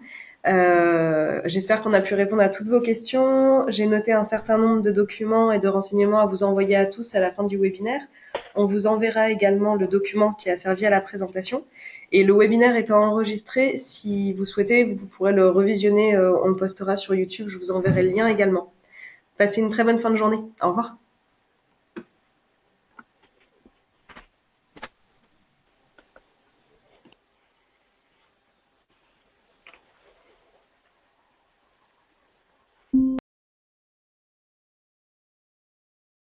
J'espère qu'on a pu répondre à toutes vos questions. J'ai noté un certain nombre de documents et de renseignements à vous envoyer à tous à la fin du webinaire. On vous enverra également le document qui a servi à la présentation. Et le webinaire étant enregistré, si vous souhaitez, vous pourrez le revisionner. On le postera sur YouTube. Je vous enverrai le lien également. Passez une très bonne fin de journée. Au revoir.